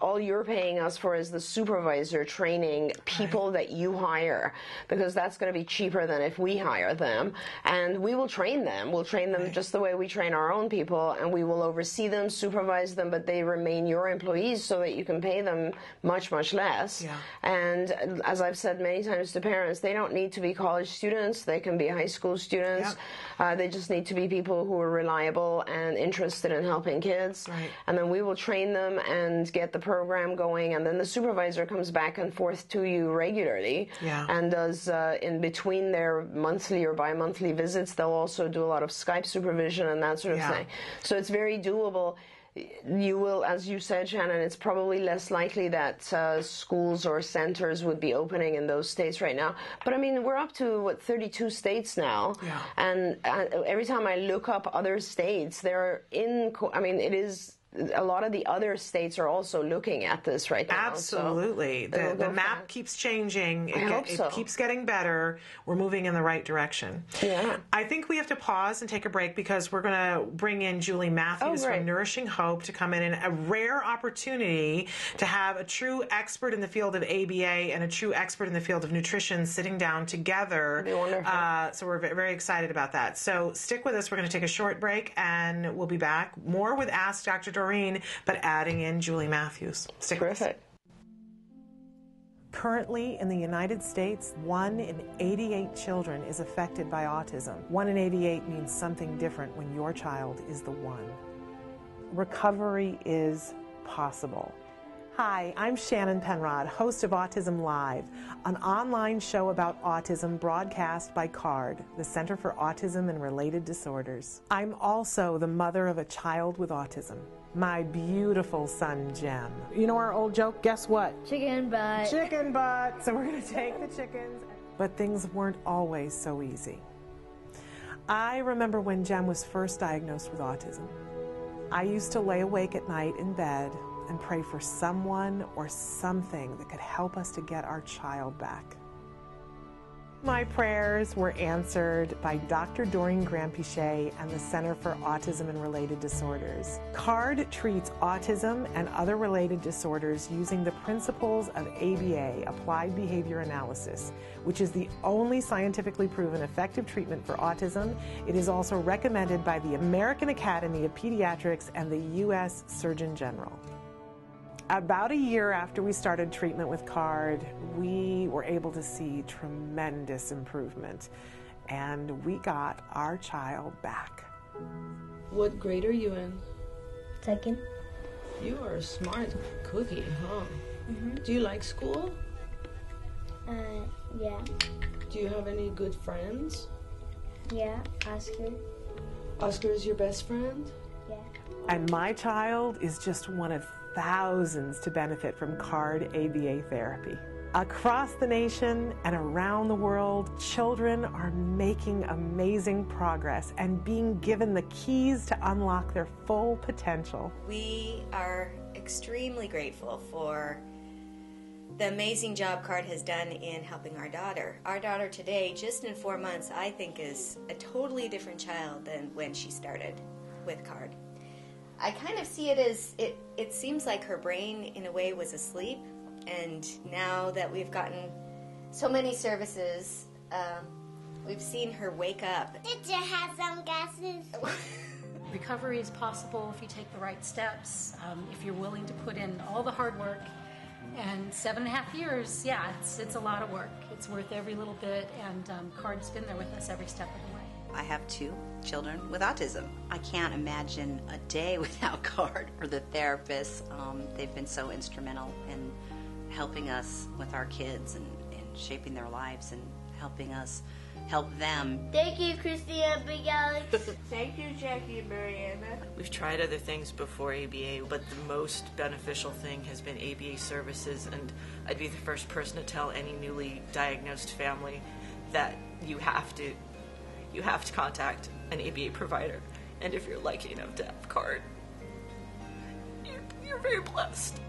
all you're paying us for is the supervisor training people that you hire, because that's going to be cheaper than if we hire them. And we will train them. We'll train them just the way we train our own people, and we will oversee them, supervise them, but they remain your employees so that you can pay them much, much less. Yeah. And as I've said many times to parents, they don't need to be college students. They can be high school students. They just need to be people who are reliable and interested in helping kids. Right. And then we will train them and get the program going. And then the supervisor comes back and forth to you regularly and does, in between their monthly or bi-monthly visits, they'll also do a lot of Skype supervision and that sort of thing. So it's very doable. You will, as you said, Shannon, it's probably less likely that schools or centers would be opening in those states right now. But I mean, we're up to, 32 states now. Yeah. And every time I look up other states, it is, a lot of the other states are also looking at this right now. Absolutely. So the map keeps changing. It keeps getting better. We're moving in the right direction. Yeah. I think we have to pause and take a break, because we're going to bring in Julie Matthews from Nourishing Hope to come in, and a rare opportunity to have a true expert in the field of ABA and a true expert in the field of nutrition sitting down together. That'd be wonderful. So we're very excited about that. So stick with us. We're going to take a short break, and we'll be back more with Ask Dr. Doreen, but adding in Julie Matthews. Stick with us. Currently in the United States, 1 in 88 children is affected by autism. 1 in 88 means something different when your child is the one. Recovery is possible. Hi, I'm Shannon Penrod, host of Autism Live, an online show about autism broadcast by CARD, the Center for Autism and Related Disorders. I'm also the mother of a child with autism, my beautiful son, Jem. You know our old joke, guess what? Chicken butt. Chicken butt. So we're going to take the chickens. But things weren't always so easy. I remember when Jem was first diagnosed with autism. I used to lay awake at night in bed and pray for someone or something that could help us to get our child back. My prayers were answered by Dr. Doreen Granpeesheh and the Center for Autism and Related Disorders. CARD treats autism and other related disorders using the principles of ABA, Applied Behavior Analysis, which is the only scientifically proven effective treatment for autism. It is also recommended by the American Academy of Pediatrics and the U.S. Surgeon General. About a year after we started treatment with CARD, we were able to see tremendous improvement, and we got our child back. What grade are you in? Second. You are a smart cookie, huh? Mm-hmm. Do you like school? Yeah. Do you have any good friends? Yeah, Oscar. Oscar is your best friend? Yeah. And my child is just one of thousands to benefit from CARD ABA therapy. Across the nation and around the world, children are making amazing progress and being given the keys to unlock their full potential. We are extremely grateful for the amazing job CARD has done in helping our daughter. Our daughter today, just in 4 months, I think is a totally different child than when she started with CARD. I kind of see it as, it seems like her brain in a way was asleep, and now that we've gotten so many services, we've seen her wake up. Did you have some glasses? Recovery is possible if you take the right steps, if you're willing to put in all the hard work. And 7.5 years, yeah, it's a lot of work. It's worth every little bit, and CARD's been there with us every step of the way. I have 2 children with autism. I can't imagine a day without CARD or the therapists. They've been so instrumental in helping us with our kids and shaping their lives and helping us help them. Thank you, Christina and Big Alex. Thank you, Jackie and Mariana. We've tried other things before ABA, but the most beneficial thing has been ABA services, and I'd be the first person to tell any newly diagnosed family that you have to contact an ABA provider, and if you're lucky enough to have a card, you're very blessed.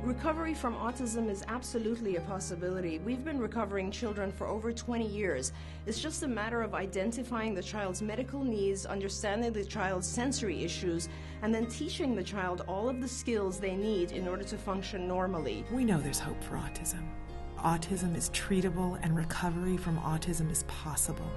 Recovery from autism is absolutely a possibility. We've been recovering children for over 20 years. It's just a matter of identifying the child's medical needs, understanding the child's sensory issues, and then teaching the child all of the skills they need in order to function normally. We know there's hope for autism. Autism is treatable, and recovery from autism is possible.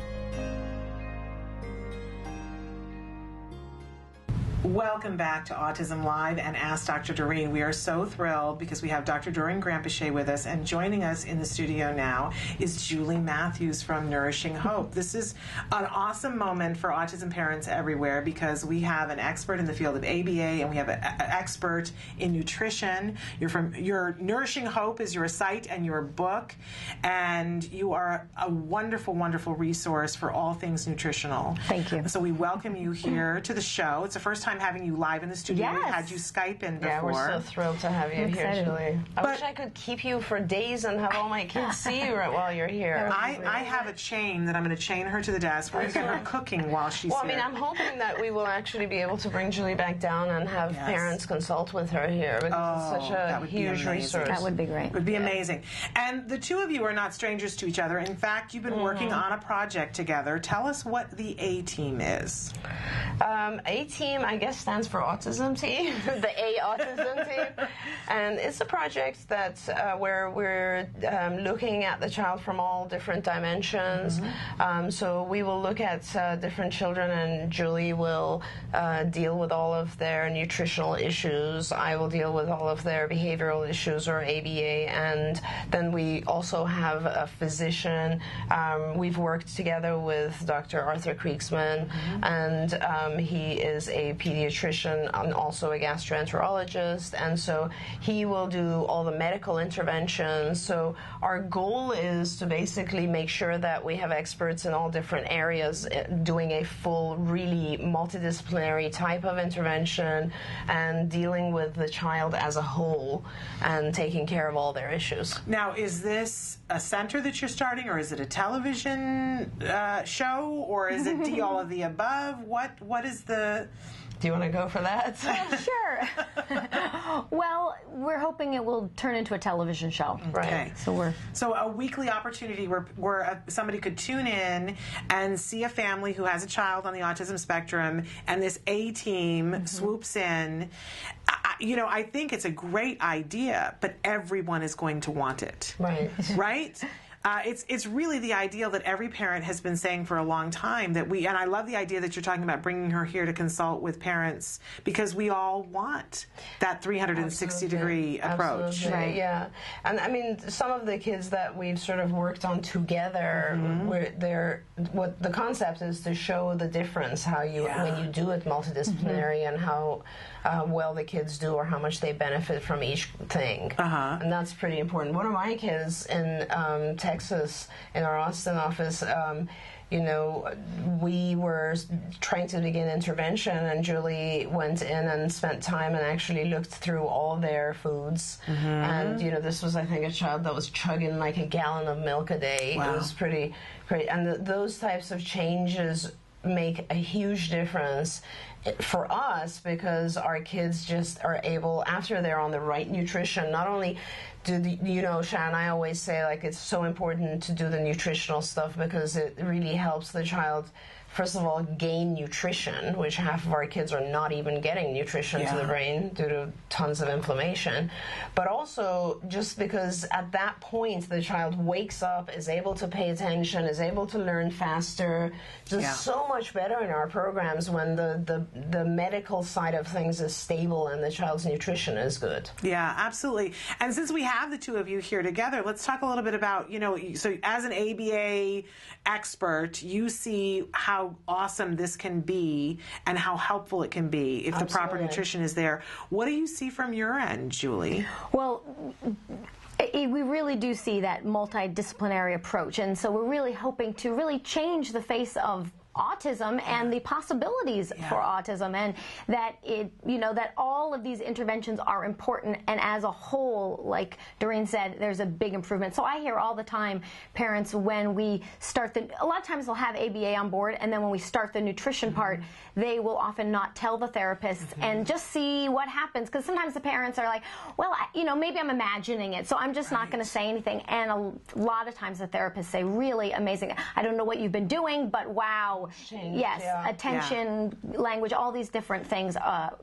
Welcome back to Autism Live and Ask Dr. Doreen. We are so thrilled because we have Dr. Doreen Granpeesheh with us, and joining us in the studio now is Julie Matthews from Nourishing Hope. This is an awesome moment for autism parents everywhere because we have an expert in the field of ABA and we have an expert in nutrition. Your Nourishing Hope is your site and your book, and you are a wonderful, wonderful resource for all things nutritional. Thank you. So we welcome you here to the show. It's the first time having you live in the studio. Yes. We had you Skype in before. Yeah, we're so thrilled to have you here, Julie. I wish I could keep you for days and have all my kids see you while you're here. I have a chain that I'm going to chain her to the desk. We're going to get her cooking while she's here. Well, I mean, I'm hoping that we will actually be able to bring Julie back down and have parents consult with her here because it's such a huge resource. That would be great. It would be amazing. And the two of you are not strangers to each other. In fact, you've been working on a project together. Tell us what the A-Team is. A-Team, I guess, stands for Autism Team, the A Autism Team. And it's a project that where we're looking at the child from all different dimensions. So we will look at different children, and Julie will deal with all of their nutritional issues. I will deal with all of their behavioral issues or ABA. And then we also have a physician. We've worked together with Dr. Arthur Kriegsman, and he is a pediatrician and also a gastroenterologist, and so he will do all the medical interventions. So our goal is to basically make sure that we have experts in all different areas doing a full, really multidisciplinary type of intervention and dealing with the child as a whole and taking care of all their issues. Now, is this a center that you're starting, or is it a television show, or is it all of the above? What is the... Do you want to go for that? Sure. Well, we're hoping it will turn into a television show. Okay. So a weekly opportunity where somebody could tune in and see a family who has a child on the autism spectrum, and this A-Team swoops in. I think it's a great idea, but everyone is going to want it. Right. Right? It's really the ideal that every parent has been saying for a long time, and I love the idea that you're talking about bringing her here to consult with parents, because we all want that 360-degree approach. Absolutely. Right. Yeah. And I mean, some of the kids that we've sort of worked on together, what the concept is to show the difference, how you when you do it multidisciplinary and how well the kids do or how much they benefit from each thing. And that's pretty important. One of my kids in Texas, in our Austin office, we were trying to begin intervention, and Julie went in and spent time and actually looked through all their foods. And, this was, I think, a child that was chugging like a gallon of milk a day. Wow. It was pretty great. And those types of changes make a huge difference for us, because our kids just are able, after they're on the right nutrition, not only Shannon, I always say, like, it's so important to do the nutritional stuff because it really helps the child, first of all, gain nutrition, which half of our kids are not even getting nutrition to the brain due to tons of inflammation. But also, just because at that point the child wakes up, is able to pay attention, is able to learn faster, just so much better in our programs when the medical side of things is stable and the child's nutrition is good. Yeah, absolutely. And since we have the two of you here together, let's talk a little bit about, so as an ABA expert, you see how awesome this can be and how helpful it can be if the proper nutrition is there. What do you see from your end, Julie? Well, We really do see that multidisciplinary approach, and so we're really hoping to really change the face of autism and the possibilities for autism, and that that all of these interventions are important, and as a whole, like Doreen said, there's a big improvement. So I hear all the time parents, when we start a lot of times they'll have ABA on board, and then when we start the nutrition part, they will often not tell the therapists and just see what happens, because sometimes the parents are like, well, maybe I'm imagining it, so I'm just not going to say anything. And a lot of times the therapists say, really amazing, I don't know what you've been doing, but wow. Yes, attention, language, all these different things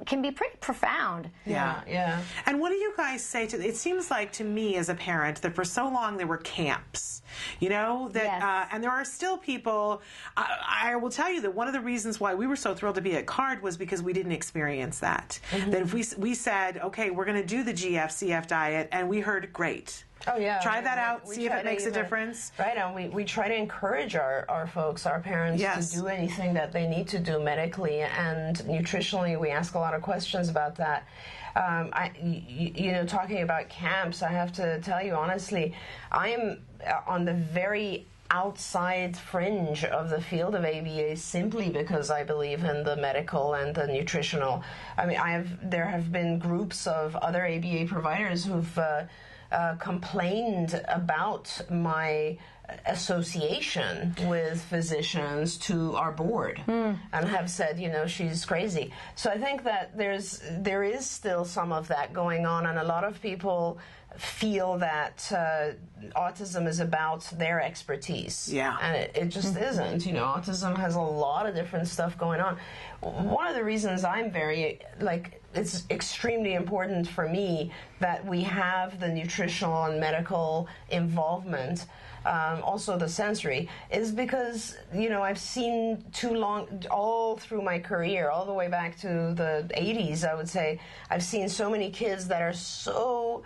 can be pretty profound. Yeah. And what do you guys say to it? Seems like to me as a parent that for so long there were camps, and there are still people. I will tell you that one of the reasons why we were so thrilled to be at CARD was because we didn't experience that. That if we said, okay, we're going to do the GF-CF diet, and we heard, great. Oh, yeah. Try that out, see if it makes a difference. Right, and we try to encourage our folks, our parents, to do anything that they need to do medically and nutritionally. We ask a lot of questions about that. Talking about camps, I have to tell you honestly, I am on the very outside fringe of the field of ABA simply because I believe in the medical and the nutritional. I mean, there have been groups of other ABA providers who've complained about my association with physicians to our board and have said, she's crazy. So I think that there is still some of that going on, and a lot of people feel that autism is about their expertise. Yeah. And it just isn't. Autism has a lot of different stuff going on. One of the reasons I'm it's extremely important for me that we have the nutritional and medical involvement, also the sensory, is because, I've seen too long, all through my career, all the way back to the 80s, I would say, I've seen so many kids that are so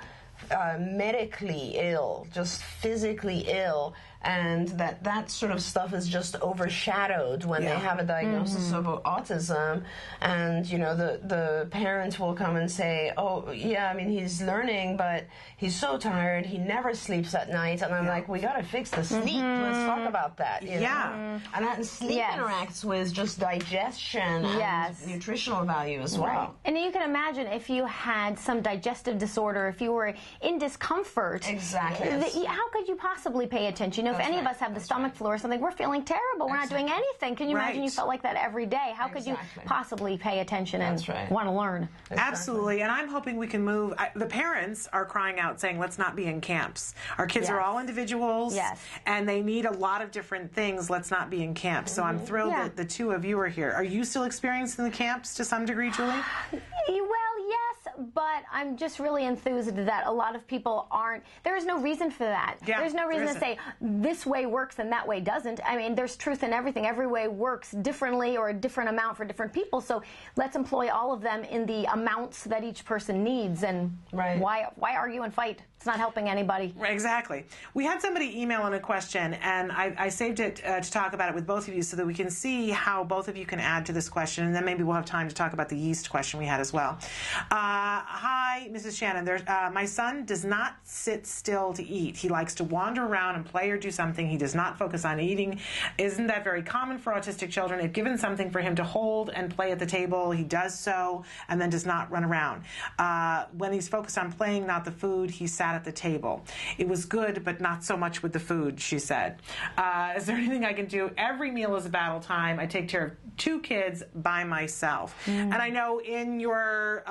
medically ill, just physically ill, and that sort of stuff is just overshadowed when they have a diagnosis of autism. And the parents will come and say, oh yeah, I mean, he's learning, but he's so tired, he never sleeps at night. And I'm like, we got to fix the sleep. Let's talk about that. And sleep interacts with just digestion and nutritional value as well. And you can imagine if you had some digestive disorder, if you were in discomfort, how could you possibly pay attention? If any of us have the stomach flu or something, we're feeling terrible. We're not doing anything. Can you imagine you felt like that every day? How could you possibly pay attention and want to learn? Absolutely. And I'm hoping we can move. The parents are crying out saying, let's not be in camps. Our kids are all individuals, and they need a lot of different things. Let's not be in camps. So I'm thrilled that the two of you are here. Are you still experiencing the camps to some degree, Julie? Well, yes, but I'm just really enthused that a lot of people aren't. There is no reason for that. There's no reason to say this way works and that way doesn't. I mean, there's truth in everything. Every way works differently or a different amount for different people. So let's employ all of them in the amounts that each person needs. And why argue and fight? It's not helping anybody. Exactly. We had somebody email in a question, and I saved it to talk about it with both of you so that we can see how both of you can add to this question, and then maybe we'll have time to talk about the yeast question we had as well. Hi, Mrs. Shannon. My son does not sit still to eat. He likes to wander around and play or do something. He does not focus on eating. Isn't that very common for autistic children? If given something for him to hold and play at the table, he does so and then does not run around. When he's focused on playing, not the food, he sat at the table. It was good, but not so much with the food, she said. Is there anything I can do? Every meal is a battle time. I take care of 2 kids by myself. And I know in your,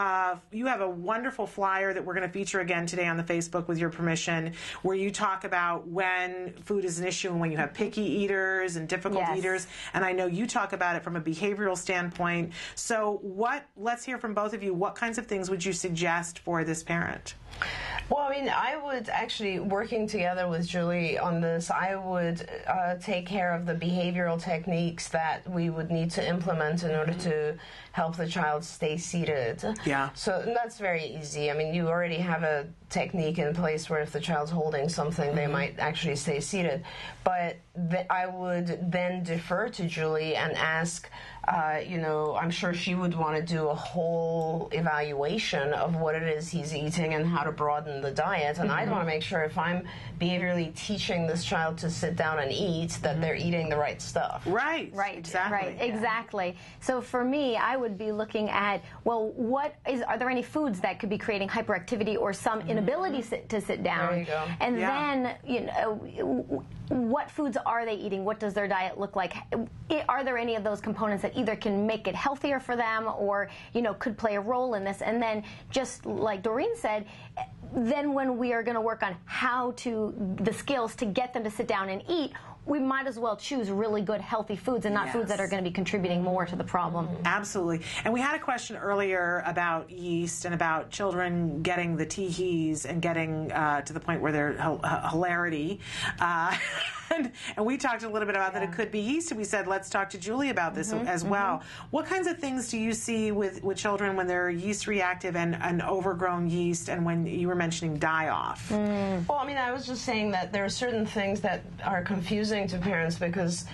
you have a wonderful flyer that we're going to feature again today on the Facebook with your permission, where you talk about when food is an issue and when you have picky eaters and difficult eaters. And I know you talk about it from a behavioral standpoint. So let's hear from both of you. What kinds of things would you suggest for this parent? Well, I mean, I would actually, working together with Julie on this, I would take care of the behavioral techniques that we would need to implement in order to help the child stay seated. So That's very easy. I mean, you already have a technique in place where if the child's holding something, they might actually stay seated. But I would then defer to Julie and ask, I'm sure she would want to do a whole evaluation of what it is he's eating and how to broaden the diet. And I'd want to make sure if I'm behaviorally teaching this child to sit down and eat, that they're eating the right stuff. Right. Exactly. Right. Exactly. So for me, I would be looking at, well, are there any foods that could be creating hyperactivity or some inability to sit down? There you go. And then, what foods are they eating? What does their diet look like? Are there any of those components that either can make it healthier for them or, could play a role in this? And then, just like Doreen said, then when we are going to work on the skills to get them to sit down and eat, we might as well choose really good, healthy foods and not foods that are going to be contributing more to the problem. Absolutely. And we had a question earlier about yeast and about children getting the teehees and getting to the point where they're hilarity. And we talked a little bit about that it could be yeast, and we said, let's talk to Julie about this as well. What kinds of things do you see with children when they're yeast reactive and overgrown yeast, and when you were mentioning die-off? Well, I mean, I was just saying that there are certain things that are confusing to parents because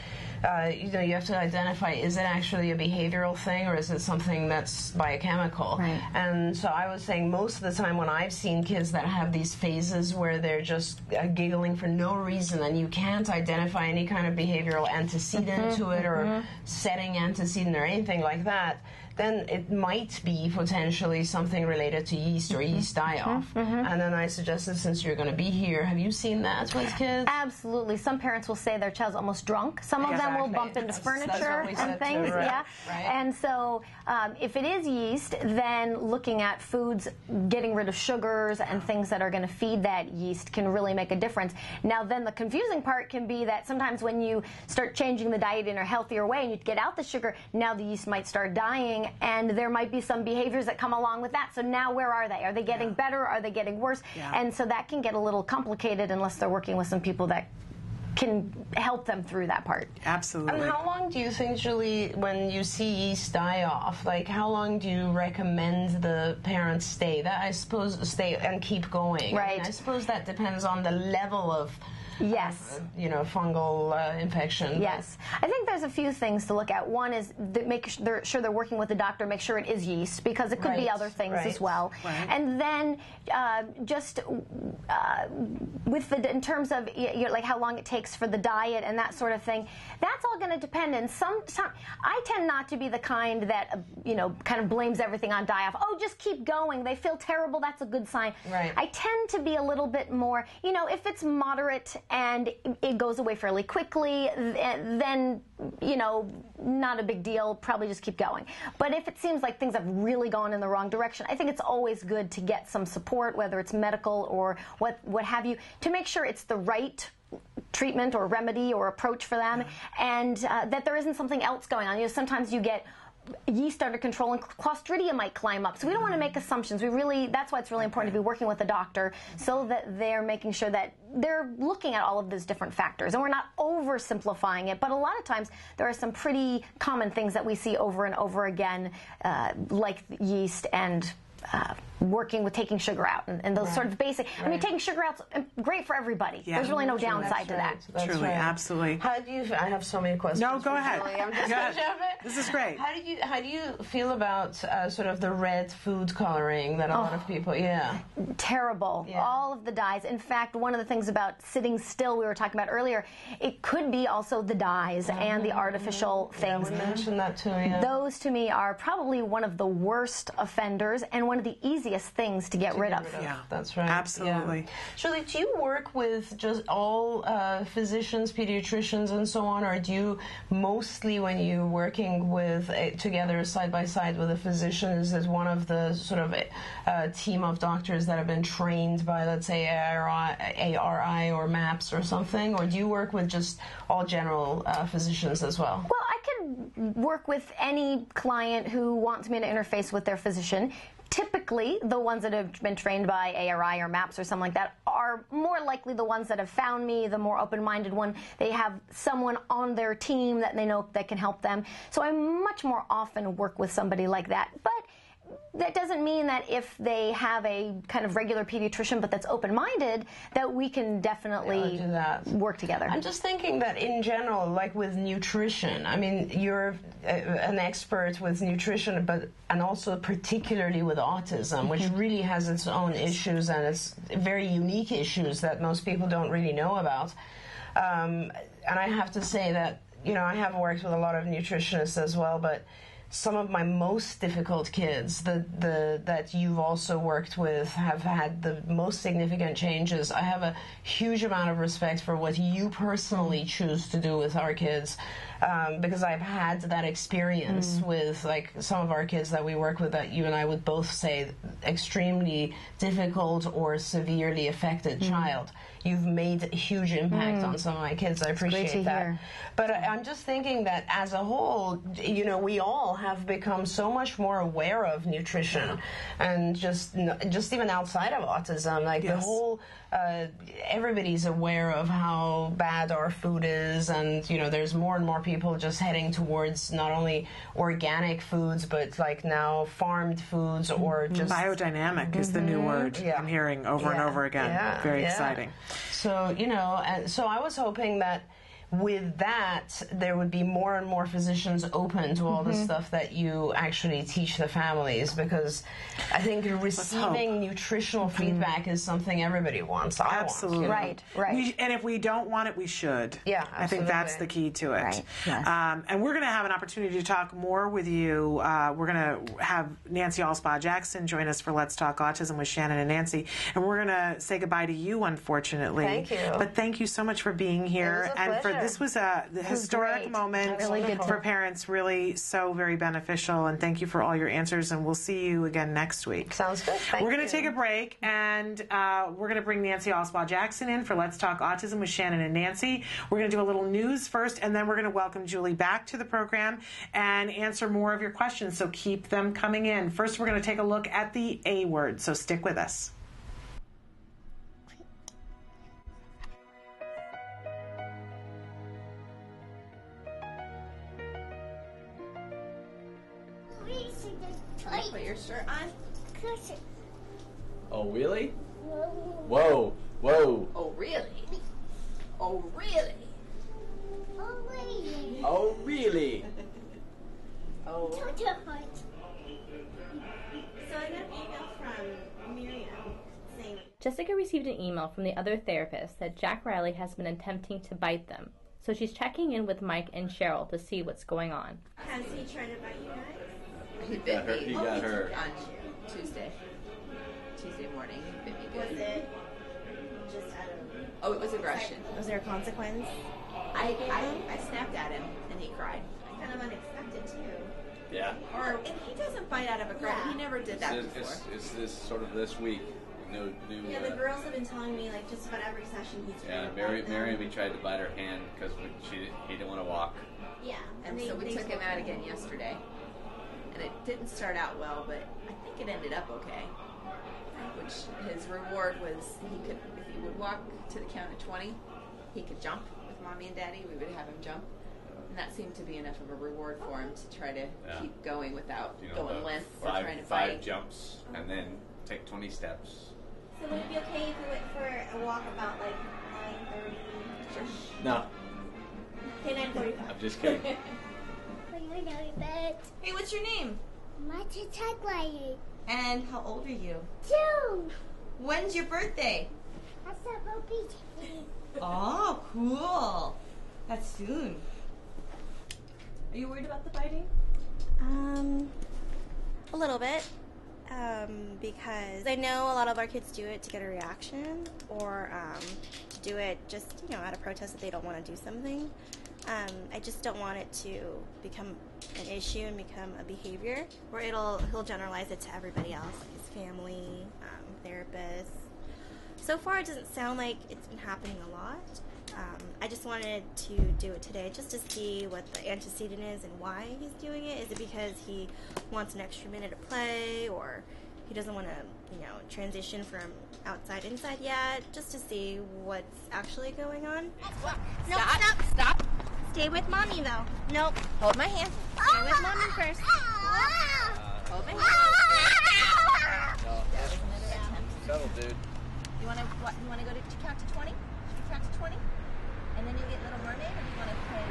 you have to identify, is it actually a behavioral thing or is it something that's biochemical? Right. And so I was saying most of the time when I've seen kids that have these phases where they're just giggling for no reason and you can't identify any kind of behavioral antecedent to it or setting antecedent or anything like that, then it might be potentially something related to yeast or yeast die-off. And then I suggested, since you're going to be here, have you seen that with kids? Absolutely. Some parents will say their child's almost drunk. Some of them will bump into furniture and things. Right. And so if it is yeast, then looking at foods, getting rid of sugars and things that are going to feed that yeast can really make a difference. Now then the confusing part can be that sometimes when you start changing the diet in a healthier way and you get out the sugar, now the yeast might start dying, and there might be some behaviors that come along with that. So now where are they? Are they getting better? Are they getting worse? And so that can get a little complicated unless they're working with some people that can help them through that part. Absolutely. And how long do you think, Julie, when you see yeast die off, like how long do you recommend the parents stay? That I suppose stay and keep going. Right. I mean, I suppose that depends on the level of fungal infection. Yes. I think there's a few things to look at. One is make sure they're working with the doctor, make sure it is yeast, because it could be other things as well. Right. And then just in terms of like how long it takes for the diet and that sort of thing, that's all going to depend. And some I tend not to be the kind that kind of blames everything on die-off. Oh, just keep going. They feel terrible. That's a good sign. Right. I tend to be a little bit more, if it's moderate and it goes away fairly quickly, then, not a big deal, probably just keep going. But if it seems like things have really gone in the wrong direction, I think it's always good to get some support, whether it's medical or what have you, to make sure it's the right treatment or remedy or approach for them, and that there isn't something else going on. Sometimes you get yeast under control and Clostridia might climb up. So we don't want to make assumptions. That's why it's really important to be working with a doctor so that they're making sure that they're looking at all of those different factors. And we're not oversimplifying it, but a lot of times there are some pretty common things that we see over and over again, like yeast and working with taking sugar out and those sort of basic. I mean, taking sugar out's great for everybody. Yeah. There's really no downside to that. That's Truly, absolutely. How do you? I have so many questions. No, go ahead. I'm just going to jump in. This is great. How do you feel about sort of the red food coloring that a lot of people? Terrible. Yeah. All of the dyes. In fact, one of the things about sitting still we were talking about earlier, it could be also the dyes and the artificial things. Yeah, we mentioned that too. Yeah. Those to me are probably one of the worst offenders and one of the easiest things to get rid of. Yeah, that's right. Absolutely. Yeah. Julie, do you work with just all physicians, pediatricians, and so on, or do you mostly, when you're working with together side by side with a physician, is it one of the sort of team of doctors that have been trained by, let's say, ARI or MAPS or something, or do you work with just all general physicians as well? Well, I can work with any client who wants me to interface with their physician. Typically, the ones that have been trained by ARI or MAPS or something like that are more likely the ones that have found me, the more open-minded one. They have someone on their team that they know that can help them. So I much more often work with somebody like that. But that doesn't mean that if they have a kind of regular pediatrician but that's open-minded, that we can definitely work together. I'm just thinking that in general, like with nutrition, I mean, you're an expert with nutrition, and also particularly with autism, which really has its own issues, and it's very unique issues that most people don't really know about. And I have to say that, you know, I have worked with a lot of nutritionists as well, but some of my most difficult kids that you've also worked with have had the most significant changes. I have a huge amount of respect for what you personally choose to do with our kids, because I've had that experience with, like, some of our kids that we work with that you and I would both say extremely difficult or severely affected child. You've made a huge impact on some of my kids. I appreciate that. Hear. But I'm just thinking that as a whole, you know, we all have become so much more aware of nutrition, and just even outside of autism, like the whole, everybody's aware of how bad our food is, and, you know, there's more and more people just heading towards not only organic foods, but like now farmed foods, or just biodynamic is the new word I'm hearing over and over again. Very exciting. So, you know, so I was hoping that with that, there would be more and more physicians open to all the stuff that you actually teach the families, because I think receiving nutritional feedback is something everybody wants. Absolutely. Want, Right. And if we don't want it, we should. Yeah, I think that's the key to it. Right. Yes. And we're going to have an opportunity to talk more with you. We're going to have Nancy Alspaugh-Jackson join us for Let's Talk Autism with Shannon and Nancy. And we're going to say goodbye to you, unfortunately. Thank you. But thank you so much for being here. This was a historic moment for parents, really so very beneficial. And thank you for all your answers. And we'll see you again next week. Sounds good. Thank We're going to take a break, and we're going to bring Nancy Alspaugh-Jackson in for Let's Talk Autism with Shannon and Nancy. We're going to do a little news first, and then we're going to welcome Julie back to the program and answer more of your questions. So keep them coming in. First, we're going to take a look at the A word. So stick with us. Put your shirt on. Oh, really? Whoa, whoa. Oh, really? Oh, really? Oh, really? Oh. So I got an email from Miriam saying... Jessica received an email from the other therapist that Jack Riley has been attempting to bite them. So she's checking in with Mike and Cheryl to see what's going on. Has he tried to bite you guys? He bit me. He got her on Tuesday morning. He bit me good. Was it just out of... Oh, it was aggression. Was there a consequence? I snapped at him and he cried. Kind of unexpected too. Yeah. And he doesn't bite out of aggression. Yeah. He never did that before. It's this sort of this week. New. Yeah, the girls have been telling me like just about every session he's. Yeah, Miriam, he tried to bite her hand because he didn't want to walk. Yeah, and so we took him out again yesterday. And it didn't start out well, but I think it ended up okay. Which his reward was if he would walk to the count of 20, he could jump with mommy and daddy. We would have him jump, and that seemed to be enough of a reward for him to try to keep going without going limp or trying to fight. 5 jumps and then take 20 steps. So would it be okay if we went for a walk about like 9:30? Sure. No. Okay, 9:45. I'm just kidding. Hey, what's your name? Riley. And how old are you? 2. When's your birthday? Oh, cool. That's soon. Are you worried about the biting? A little bit. Because I know a lot of our kids do it to get a reaction or to do it just, out of protest that they don't want to do something. I just don't want it to become an issue and become a behavior where he'll generalize it to everybody else, like his family, therapists. So far, it doesn't sound like it's been happening a lot. I just wanted to do it today just to see what the antecedent is and why he's doing it. Is it because he wants an extra minute of play, or he doesn't want to, transition from outside inside yet? Just to see what's actually going on. No, Stop. Stay with mommy, though. Nope. Hold my hand. Stay with mommy first. Open. No, settle, dude. You want to go to count to 20? Should we count to 20? And then you get Little Mermaid, or do you want to play?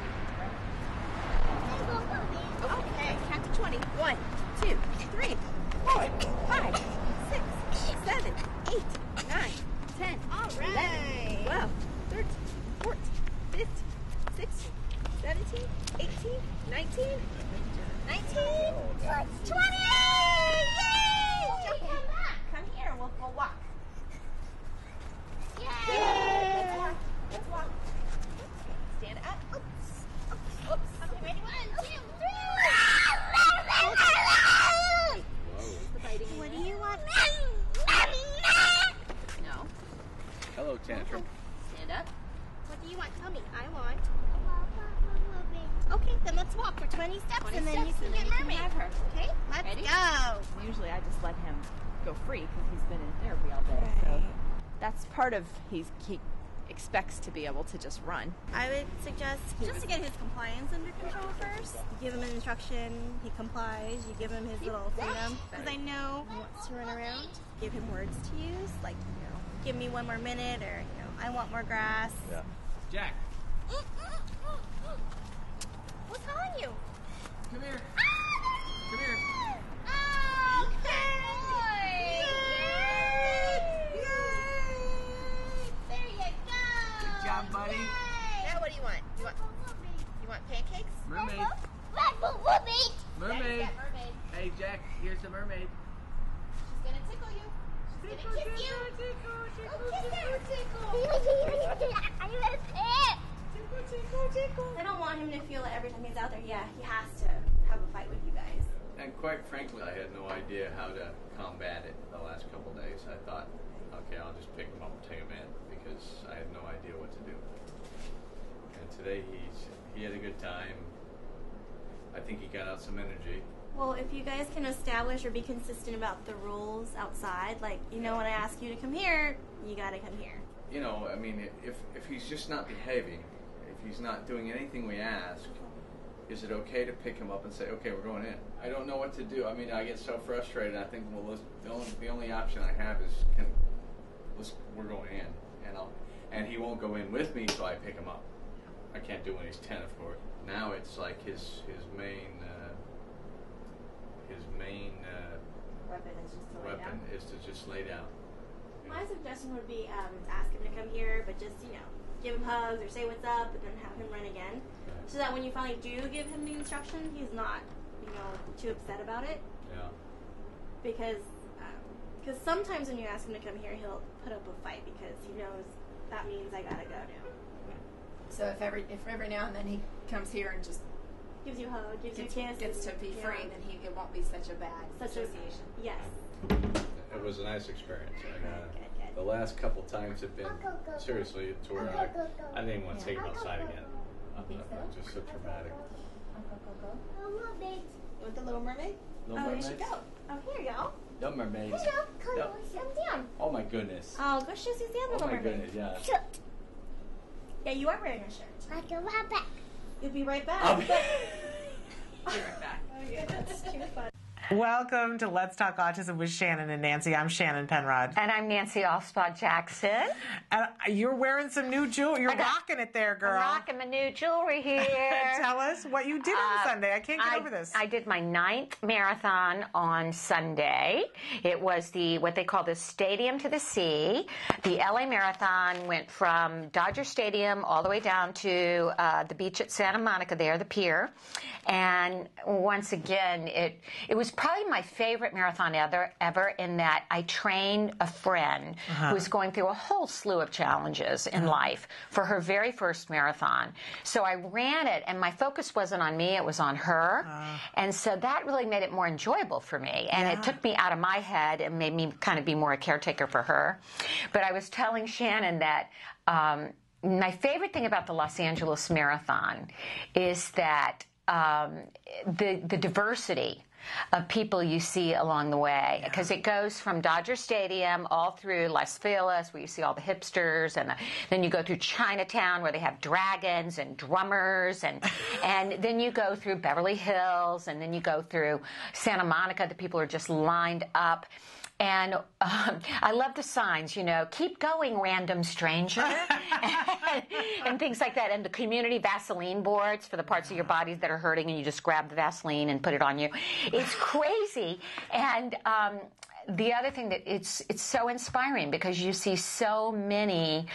Okay, count to 20. 1, 2, 3, 4, 5, 6, 7, 8, 9, 10, 11, 12, 13, 14, 15, 16, 17, 18, 19, 19, 20! Yay! Come here, we'll walk. Yay! Let's walk. Stand up. Oops. Okay, ready? 1, 2, 3. What do you want? No. Hello, Tantrum. Stand up. What do you want? Tell me. I want. Okay, then let's walk for 20 steps, and then you can get Mermaid. Have her. Okay, let's go. Usually I just let him go free because he's been in therapy all day. Right. So that's part of he expects to be able to just run. I would suggest just to get his compliance under control first. You give him an instruction, he complies, you give him his little freedom. Because I know he wants to run around. Give him words to use, like, give me 1 more minute, or, I want more grass. Yeah. Jack. What's on you? Come here. Come here. Oh, okay. Yay! There you go. Good job, buddy. Now what do you want? You want pancakes? Mermaid. Mermaid. Mermaid. Yes, mermaid. Hey, Jack, here's the mermaid. She's gonna tickle you. She's gonna kiss you. I don't want him to feel that every time he's out there, he has to have a fight with you guys. And quite frankly, I had no idea how to combat it the last couple of days. I thought, okay, I'll just pick him up and take him in because I had no idea what to do. And today he had a good time. I think he got out some energy. Well, if you guys can establish or be consistent about the rules outside, like, when I ask you to come here, you gotta come here. I mean, if he's just not behaving, if he's not doing anything we ask, is it okay to pick him up and say, okay, we're going in? I don't know what to do. I mean, I get so frustrated. I think, well, the only option I have is, we're going in, and he won't go in with me, so I pick him up. I can't do when he's 10, of course. Now it's like his main Weapon is is just to lay down. to just lay down. My suggestion would be to ask him to come here, but just, give him hugs or say what's up, and then have him run again. So that when you finally do give him the instruction, he's not, too upset about it. Yeah. Because sometimes when you ask him to come here, he'll put up a fight because he knows that means I gotta go now. So if every now and then he comes here and just gives you a hug, gives you a kiss, gets to be free, then it won't be such a bad association. Yes. It was a nice experience. The last couple times have been seriously to where I didn't even want to take him outside again. Just so traumatic. You want the Little Mermaid? Little Mermaid? You should go. Oh, here you go. The mermaid. Here you go. Come down. Oh my goodness. Oh, go show Suzanne the Little Mermaid. Goodness, yeah. Yeah, you are wearing a shirt. I'll be right back. You'll be right back. I'll be right back. Oh, yeah, that's too fun. Welcome to Let's Talk Autism with Shannon and Nancy. I'm Shannon Penrod. And I'm Nancy Alspaugh-Jackson. And you're wearing some new jewelry. You're rocking it there, girl. I'm rocking my new jewelry here. Tell us what you did on Sunday. I can't get over this. I did my 9th marathon on Sunday. It was what they call the Stadium to the Sea. The LA Marathon went from Dodger Stadium all the way down to the beach at Santa Monica there, the pier. And once again, it was probably my favorite marathon ever in that I trained a friend who was going through a whole slew of challenges in life for her very first marathon. So I ran it, and my focus wasn't on me, it was on her. And so that really made it more enjoyable for me. And it took me out of my head and made me kind of be more a caretaker for her. But I was telling Shannon that my favorite thing about the Los Angeles Marathon is that the diversity of people you see along the way, because it goes from Dodger Stadium all through Las Feliz, where you see all the hipsters, and then you go through Chinatown, where they have dragons and drummers, and then you go through Beverly Hills, and then you go through Santa Monica. The people are just lined up. And I love the signs, you know, keep going, random stranger, and things like that. And the community Vaseline boards for the parts of your body that are hurting, and you just grab the Vaseline and put it on you. It's crazy. And the other thing that it's so inspiring, because you see so many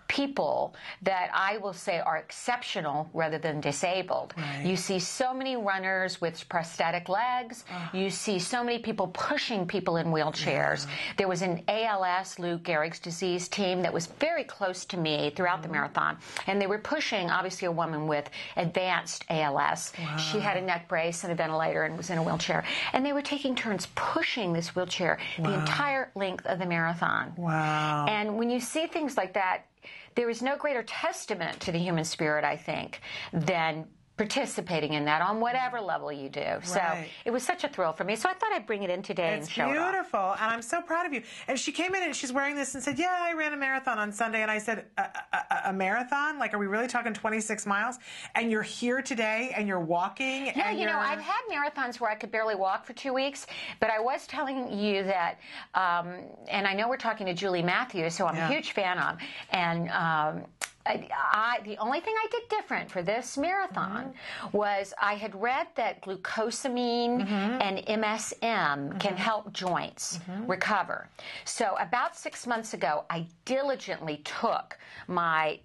people that I will say are exceptional rather than disabled. Right. You see so many runners with prosthetic legs. You see so many people pushing people in wheelchairs. There was an ALS, Lou Gehrig's disease team, that was very close to me throughout the marathon. And they were pushing, obviously, a woman with advanced ALS. She had a neck brace and a ventilator and was in a wheelchair. And they were taking turns pushing this wheelchair the entire length of the marathon. Wow. And when you see things like that, there is no greater testament to the human spirit, I think, than participating in that on whatever level you do. So it was such a thrill for me. So I thought I'd bring it in today and show it off. It's beautiful, and I'm so proud of you. And she came in and she's wearing this and said, yeah, I ran a marathon on Sunday. And I said, a marathon? Like, are we really talking 26 miles? And you're here today and you're walking? Yeah, and you know, I've had marathons where I could barely walk for 2 weeks, but I was telling you that, and I know we're talking to Julie Matthews, who I'm a huge fan of, and the only thing I did different for this marathon was I had read that glucosamine and MSM can help joints recover. So about 6 months ago, I diligently took my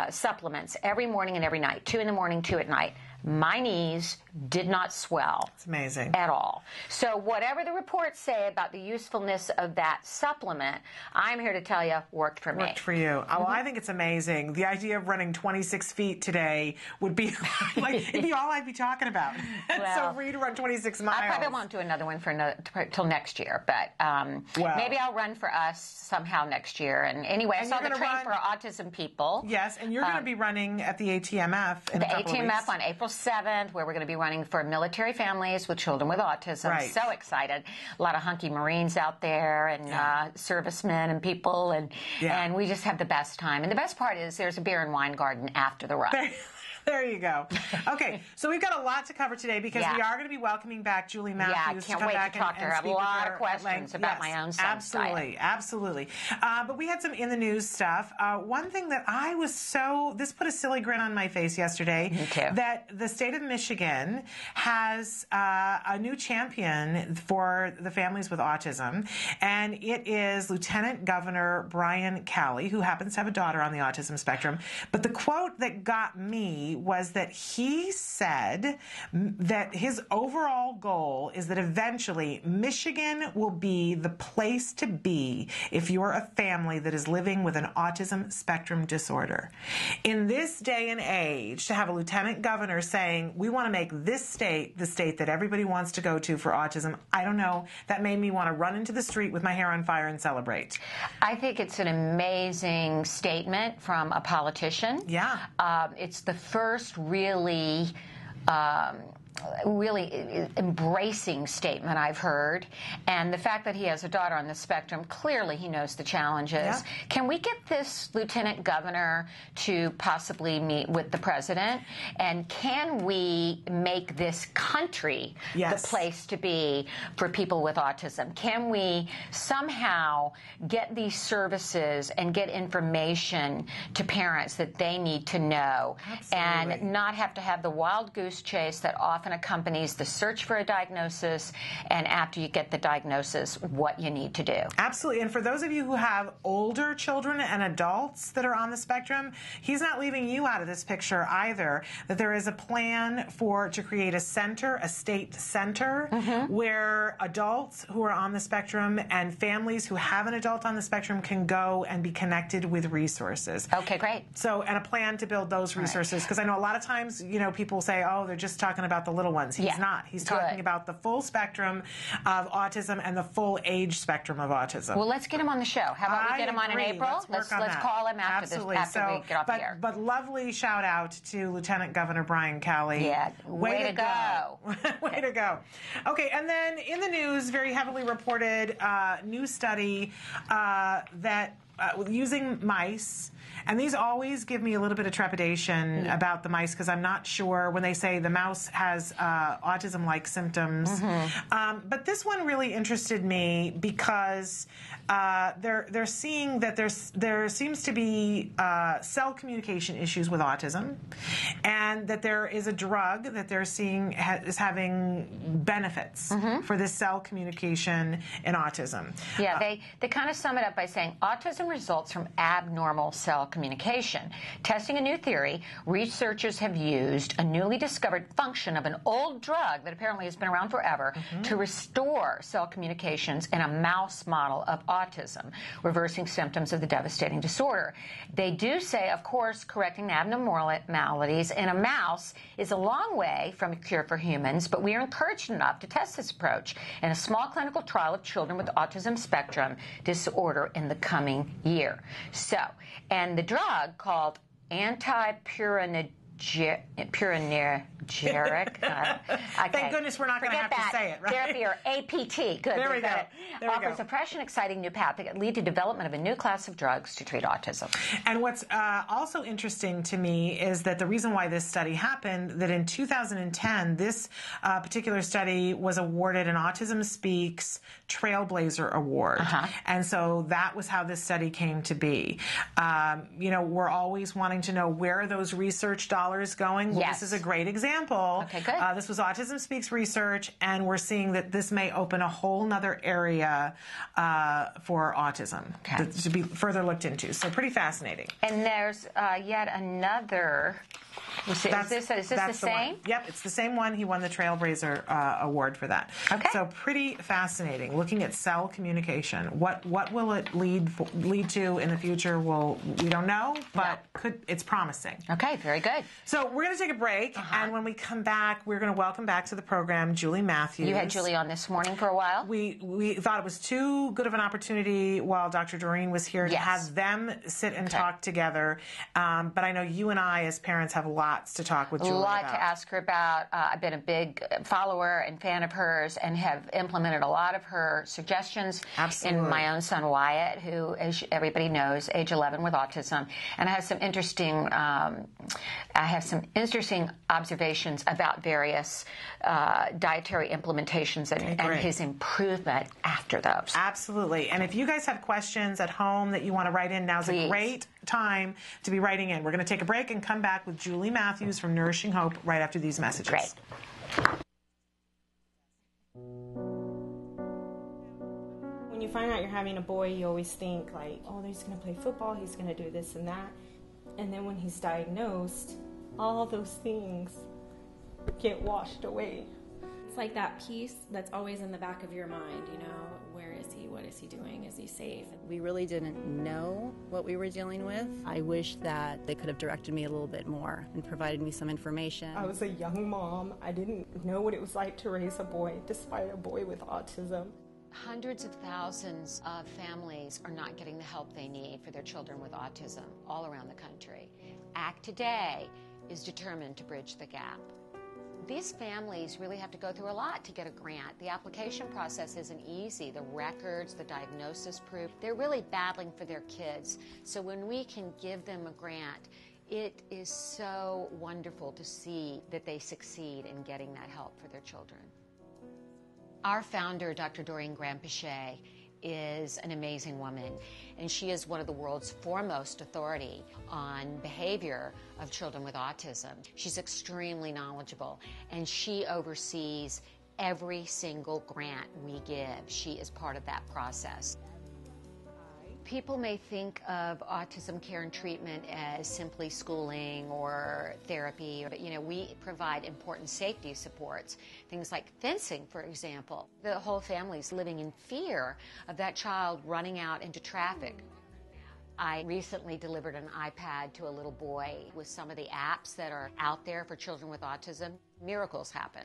supplements every morning and every night, 2 in the morning, 2 at night. My knees did not swell. It's amazing. At all. So whatever the reports say about the usefulness of that supplement, I'm here to tell you, worked for me. Worked for you. Oh, I think it's amazing. The idea of running 26 feet today would be like, it'd be all I'd be talking about. So for you to run 26 miles. I probably won't do another one till next year, but maybe I'll run for us somehow next year. And anyway, I saw the train for autism people. Yes, and you're going to be running at the ATMF in a couple of weeks. The ATMF on April 7th, where we're going to be running for military families with children with autism. Right. So excited. A lot of hunky Marines out there, and servicemen and people, and we just have the best time. And the best part is there's a beer and wine garden after the run. There you go. Okay, so we've got a lot to cover today, because we are going to be welcoming back Julie Matthews. Yeah, I can't wait to talk to her. I have a lot of questions about my own son's diet. Absolutely. But we had some in the news stuff. One thing that I was this put a silly grin on my face yesterday. Me too. That the state of Michigan has a new champion for the families with autism, and it is Lieutenant Governor Brian Calley, who happens to have a daughter on the autism spectrum. But the quote that got me was that he said that his overall goal is that eventually Michigan will be the place to be if you're a family that is living with an autism spectrum disorder. In this day and age, to have a lieutenant governor saying, we want to make this state the state that everybody wants to go to for autism, I don't know, that made me want to run into the street with my hair on fire and celebrate. I think it's an amazing statement from a politician. Yeah. It's the first really embracing statement I've heard, and the fact that he has a daughter on the spectrum, clearly he knows the challenges. Yeah. Can we get this lieutenant governor to possibly meet with the president, and can we make this country the place to be for people with autism? Can we somehow get these services and get information to parents that they need to know, and not have to have the wild goose chase that often accompanies the search for a diagnosis, and after you get the diagnosis, what you need to do. Absolutely. And for those of you who have older children and adults that are on the spectrum, he's not leaving you out of this picture either, that there is a plan to create a center, a state center, where adults who are on the spectrum and families who have an adult on the spectrum can go and be connected with resources. Okay, great. So, and a plan to build those resources, because I know a lot of times, you know, people say, oh, they're just talking about the little ones. He's not. He's talking about the full spectrum of autism and the full age spectrum of autism. Well, let's get him on the show. How about we get him on in April? Let's call him after Absolutely. this, after we get off the air. But lovely shout out to Lieutenant Governor Brian Calley. Yeah, way to go. Way to go. Okay, and then in the news, very heavily reported new study that using mice. And these always give me a little bit of trepidation about the mice because I'm not sure when they say the mouse has autism-like symptoms. But this one really interested me because they're seeing that there seems to be cell communication issues with autism, and that there is a drug that they're seeing is having benefits for this cell communication in autism. Yeah, they kind of sum it up by saying autism results from abnormal cell communication. Testing a new theory, researchers have used a newly discovered function of an old drug that apparently has been around forever to restore cell communications in a mouse model of autism, reversing symptoms of the devastating disorder. They do say, of course, correcting abnormalities in a mouse is a long way from a cure for humans, but we are encouraged enough to test this approach in a small clinical trial of children with autism spectrum disorder in the coming year. So, and the drug called anti-purinogenic. Thank goodness we're not going to have to say it, right? Therapy, or APT. Good. There we go. Offers a fresh and exciting new path that could lead to development of a new class of drugs to treat autism. And what's also interesting to me is that the reason why this study happened, that in 2010, this particular study was awarded an Autism Speaks Trailblazer Award. And so that was how this study came to be. We're always wanting to know where are those research dollars going. Well, this is a great example. Okay, good. This was Autism Speaks research, and we're seeing that this may open a whole nother area for autism to be further looked into. So pretty fascinating. And there's yet another. Is this the same? Yep, it's the same one. He won the Trailblazer Award for that. Okay. So pretty fascinating. Looking at cell communication. What will it lead to in the future? We don't know, but it's promising. Okay, very good. So we're going to take a break, and when we come back, we're going to welcome back to the program Julie Matthews. You had Julie on this morning for a while. We thought it was too good of an opportunity while Dr. Doreen was here to have them sit and talk together. But I know you and I, as parents, have lots to talk with Julie about. A lot to ask her about. I've been a big follower and fan of hers and have implemented a lot of her suggestions in my own son Wyatt, who, as everybody knows, age 11 with autism. And I have some interesting observations about various dietary implementations and his improvement after those. Absolutely. And if you guys have questions at home that you want to write in, now's a great time to be writing in. We're going to take a break and come back with Julie Matthews from Nourishing Hope right after these messages. Great. When you find out you're having a boy, you always think like, oh, he's going to play football, he's going to do this and that. And then when he's diagnosed, all those things get washed away. It's like that piece that's always in the back of your mind, where is he? What is he doing? Is he safe? We really didn't know what we were dealing with. I wish that they could have directed me a little bit more and provided me some information. I was a young mom. I didn't know what it was like to raise a boy, despite a boy with autism. Hundreds of thousands of families are not getting the help they need for their children with autism all around the country. ACT Today is determined to bridge the gap. These families really have to go through a lot to get a grant. The application process isn't easy. The records, the diagnosis proof, they're really battling for their kids. So when we can give them a grant, it is so wonderful to see that they succeed in getting that help for their children. Our founder, Dr. Doreen Granpeesheh, is an amazing woman, and she is one of the world's foremost authority on behavior of children with autism. She's extremely knowledgeable, and she oversees every single grant we give. She is part of that process. People may think of autism care and treatment as simply schooling or therapy, but we provide important safety supports, things like fencing, for example. The whole family's living in fear of that child running out into traffic. I recently delivered an iPad to a little boy with some of the apps that are out there for children with autism. Miracles happen.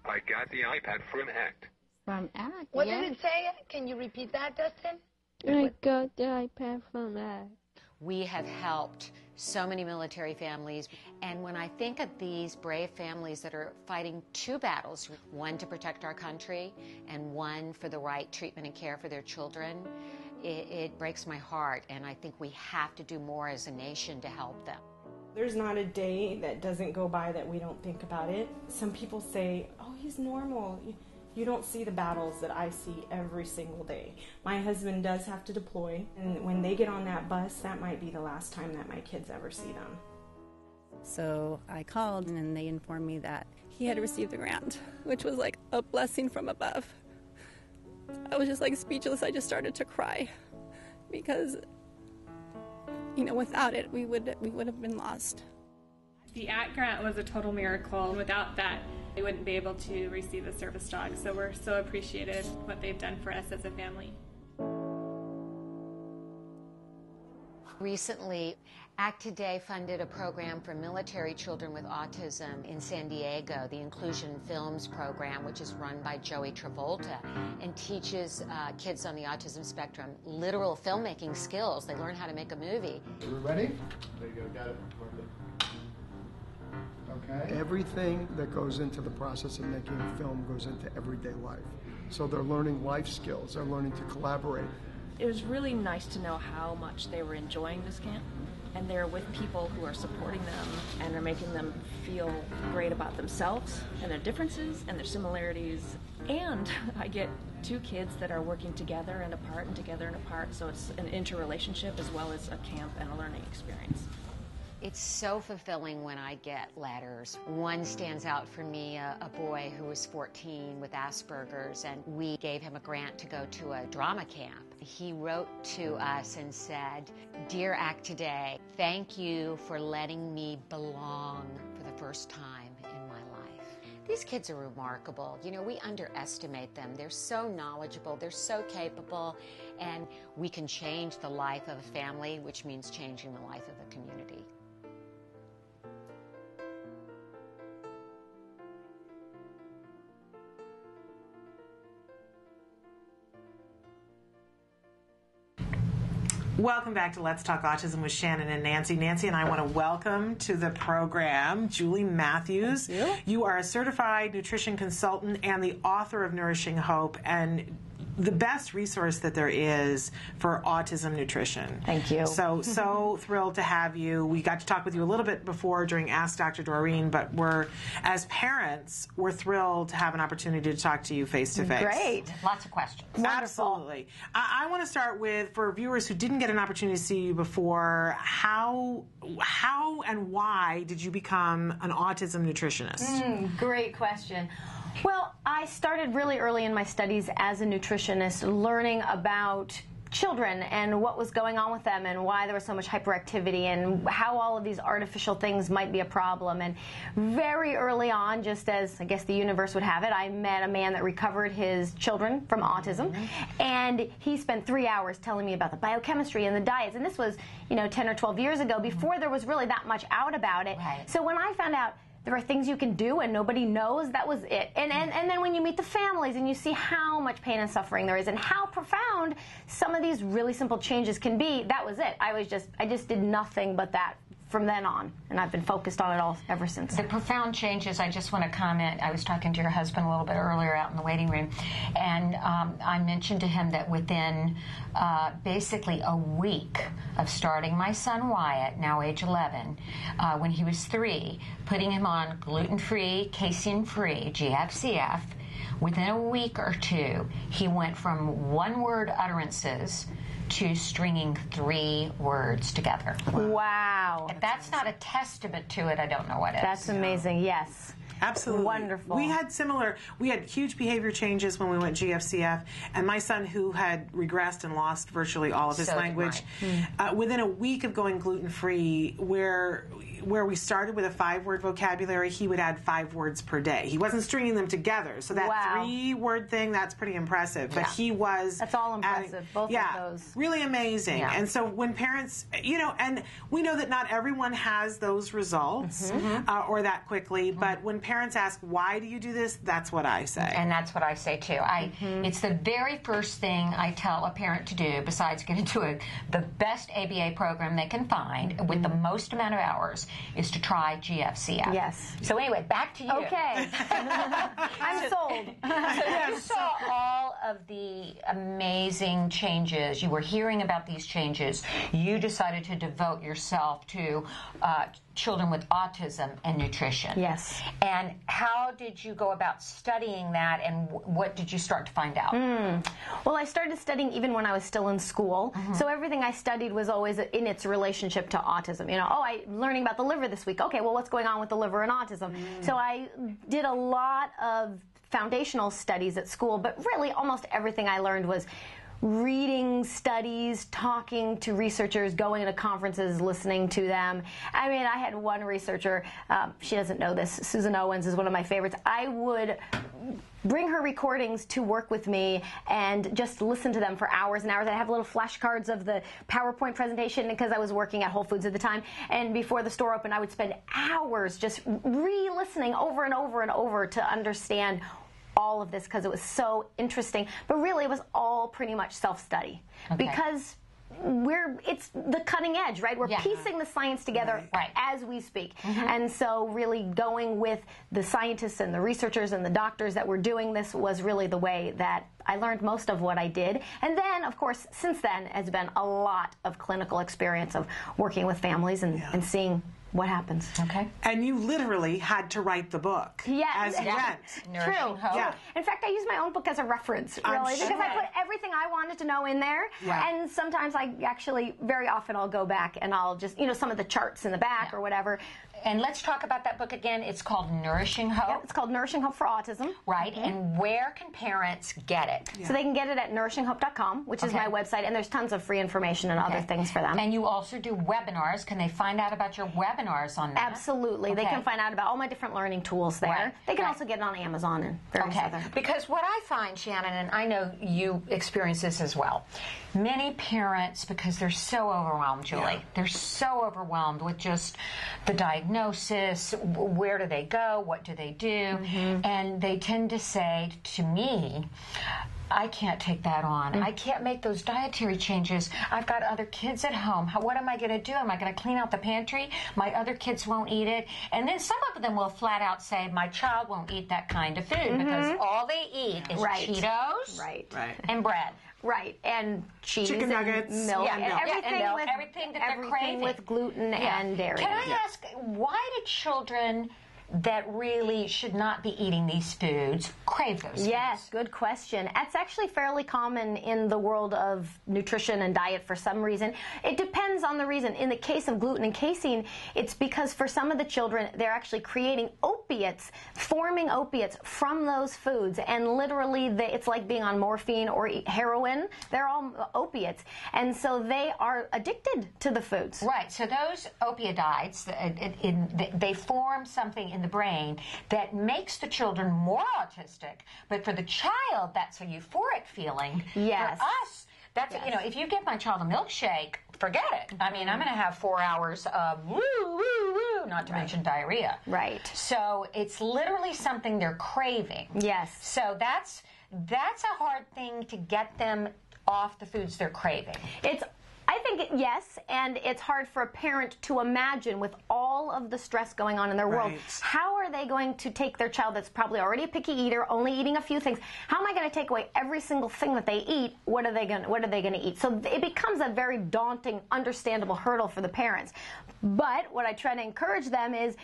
I got the iPad from ACT. From ACT, What did it say? Can you repeat that, Dustin? I got the iPad from ACT. We have helped so many military families, and when I think of these brave families that are fighting two battles, one to protect our country and one for the right treatment and care for their children, it breaks my heart, and I think we have to do more as a nation to help them. There's not a day that doesn't go by that we don't think about it. Some people say, oh, he's normal. You don't see the battles that I see every single day. My husband does have to deploy, and when they get on that bus, that might be the last time that my kids ever see them. So I called, and they informed me that he had received the grant, which was like a blessing from above. I was just like speechless. I just started to cry because, you know, without it, we would have been lost. The ACT grant was a total miracle, and without that, they wouldn't be able to receive the service dog. So we're so appreciative what they've done for us as a family. Recently, ACT Today funded a program for military children with autism in San Diego, the Inclusion Films program, which is run by Joey Travolta, and teaches kids on the autism spectrum literal filmmaking skills. They learn how to make a movie. Are we ready? There you go, got it. Okay. Everything that goes into the process of making a film goes into everyday life. So they're learning life skills, they're learning to collaborate. It was really nice to know how much they were enjoying this camp, and they're with people who are supporting them and are making them feel great about themselves and their differences and their similarities. And I get two kids that are working together and apart and together and apart, so it's an interrelationship as well as a camp and a learning experience. It's so fulfilling when I get letters. One stands out for me, a boy who was 14 with Asperger's, and we gave him a grant to go to a drama camp. He wrote to us and said, "Dear ACT Today, thank you for letting me belong for the first time in my life." These kids are remarkable. You know, we underestimate them. They're so knowledgeable, they're so capable, and we can change the life of a family, which means changing the life of a community. Welcome back to Let's Talk Autism with Shannon and Nancy. Nancy and I want to welcome to the program Julie Matthews. Thank you. You are a certified nutrition consultant and the author of Nourishing Hope, and the best resource that there is for autism nutrition. Thank you. So thrilled to have you. We got to talk with you a little bit before during Ask Dr. Doreen, but as parents, we're thrilled to have an opportunity to talk to you face to face. Great. Lots of questions. Absolutely. I want to start with, for viewers who didn't get an opportunity to see you before, how and why did you become an autism nutritionist? Great question. Well, I started really early in my studies as a nutritionist, learning about children and what was going on with them and why there was so much hyperactivity and how all of these artificial things might be a problem. And very early on, just as I guess the universe would have it, I met a man that recovered his children from autism, and he spent 3 hours telling me about the biochemistry and the diets. And this was, 10 or 12 years ago, before there was really that much out about it. Right. So when I found out there are things you can do and nobody knows, that was it. And then when you meet the families and you see how much pain and suffering there is and how profound some of these really simple changes can be, that was it. I just did nothing but that from then on, and I've been focused on it all ever since. The profound changes, I just want to comment. I was talking to your husband a little bit earlier out in the waiting room, and I mentioned to him that within basically a week of starting my son Wyatt, now age 11, when he was 3, putting him on gluten-free, casein-free, GFCF, within a week or two, he went from one-word utterances to stringing 3 words together. Wow. If that's not a testament to it, I don't know what is. That's amazing, yes. Absolutely. Wonderful. We had huge behavior changes when we went GFCF, and my son, who had regressed and lost virtually all of his language, within a week of going gluten-free, where where we started with a 5-word vocabulary, he would add 5 words per day. He wasn't stringing them together. So that 3-word thing, that's pretty impressive. But he was... That's all impressive, both of those. Really amazing. Yeah. And so when parents, and we know that not everyone has those results or that quickly, but when parents ask, why do you do this? That's what I say. And that's what I say too. It's the very first thing I tell a parent to do, besides get into the best ABA program they can find with the most amount of hours, is to try GFCF. Yes. So anyway, back to you. Okay. I'm sold. So you saw all of the amazing changes. You were hearing about these changes. You decided to devote yourself to children with autism and nutrition. Yes. And how did you go about studying that, and what did you start to find out? Well, I started studying even when I was still in school. So everything I studied was always in its relationship to autism. I'm learning about the liver this week. Okay, well, what's going on with the liver and autism? So I did a lot of foundational studies at school, but really almost everything I learned was reading studies, talking to researchers, going to conferences, listening to them. I mean, I had one researcher, she doesn't know this, Susan Owens is one of my favorites. I would bring her recordings to work with me and just listen to them for hours and hours. I'd have little flashcards of the PowerPoint presentation because I was working at Whole Foods at the time. And before the store opened, I would spend hours just re-listening over and over and over to understand all of this because it was so interesting. But really, it was all pretty much self-study because it's the cutting edge, right? We're piecing the science together as we speak. And so really going with the scientists and the researchers and the doctors that were doing this was really the way that I learned most of what I did. And then, of course, since then has been a lot of clinical experience of working with families and seeing what happens. Okay. And you literally had to write the book as you went. True. Yeah. In fact, I use my own book as a reference, really, because I put everything I wanted to know in there. And sometimes I actually, very often I'll go back and I'll just, some of the charts in the back or whatever. And let's talk about that book again. It's called Nourishing Hope. Yep, it's called Nourishing Hope for Autism. Right. And where can parents get it? So they can get it at nourishinghope.com, which is my website, and there's tons of free information and other things for them. And you also do webinars. Can they find out about your webinars on that? Absolutely. They can find out about all my different learning tools there. They can also get it on Amazon and various other. Because what I find, Shannon, and I know you experience this as well, many parents, because they're so overwhelmed, Julie, they're so overwhelmed with just the diagnosis, where do they go, what do they do, and they tend to say to me, I can't take that on. I can't make those dietary changes. I've got other kids at home. What am I going to do? Am I going to clean out the pantry? My other kids won't eat it. And then some of them will flat out say, my child won't eat that kind of food because all they eat is Cheetos and bread. Right, and cheese, chicken nuggets, and milk, and everything that they're craving with gluten and dairy. Can I ask, why do children that really should not be eating these foods crave those foods? Yes, good question. That's actually fairly common in the world of nutrition and diet for some reason. It depends on the reason. In the case of gluten and casein, it's because for some of the children, they're actually creating opiates, forming opiates from those foods, and literally it's like being on morphine or heroin. They're all opiates, and so they are addicted to the foods. Right, so those opioids, they form something in the brain that makes the children more autistic, but for the child, that's a euphoric feeling. Yes. For us, that's if you give my child a milkshake, forget it. I mean, I'm going to have 4 hours of woo, woo, woo, not to mention diarrhea. Right. So it's literally something they're craving. Yes. So that's a hard thing to get them off the foods they're craving. I think yes, and it's hard for a parent to imagine with all of the stress going on in their world. How are they going to take their child that's probably already a picky eater, only eating a few things? How am I going to take away every single thing that they eat? What are they going to eat? So it becomes a very daunting, understandable hurdle for the parents. But what I try to encourage them is,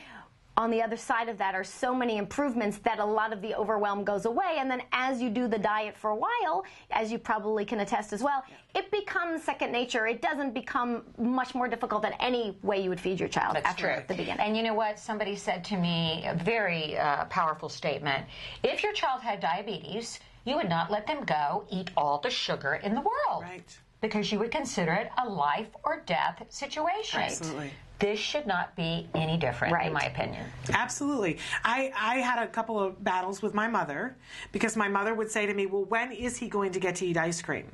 on the other side of that are so many improvements that a lot of the overwhelm goes away. And then as you do the diet for a while, as you probably can attest as well, it becomes second nature. It doesn't become much more difficult than any way you would feed your child at the beginning. And you know what? Somebody said to me, a very powerful statement, if your child had diabetes, you would not let them go eat all the sugar in the world. Right. Because you would consider it a life or death situation. Absolutely. this should not be any different, in my opinion. Absolutely. I had a couple of battles with my mother because my mother would say to me, well, when is he going to get to eat ice cream?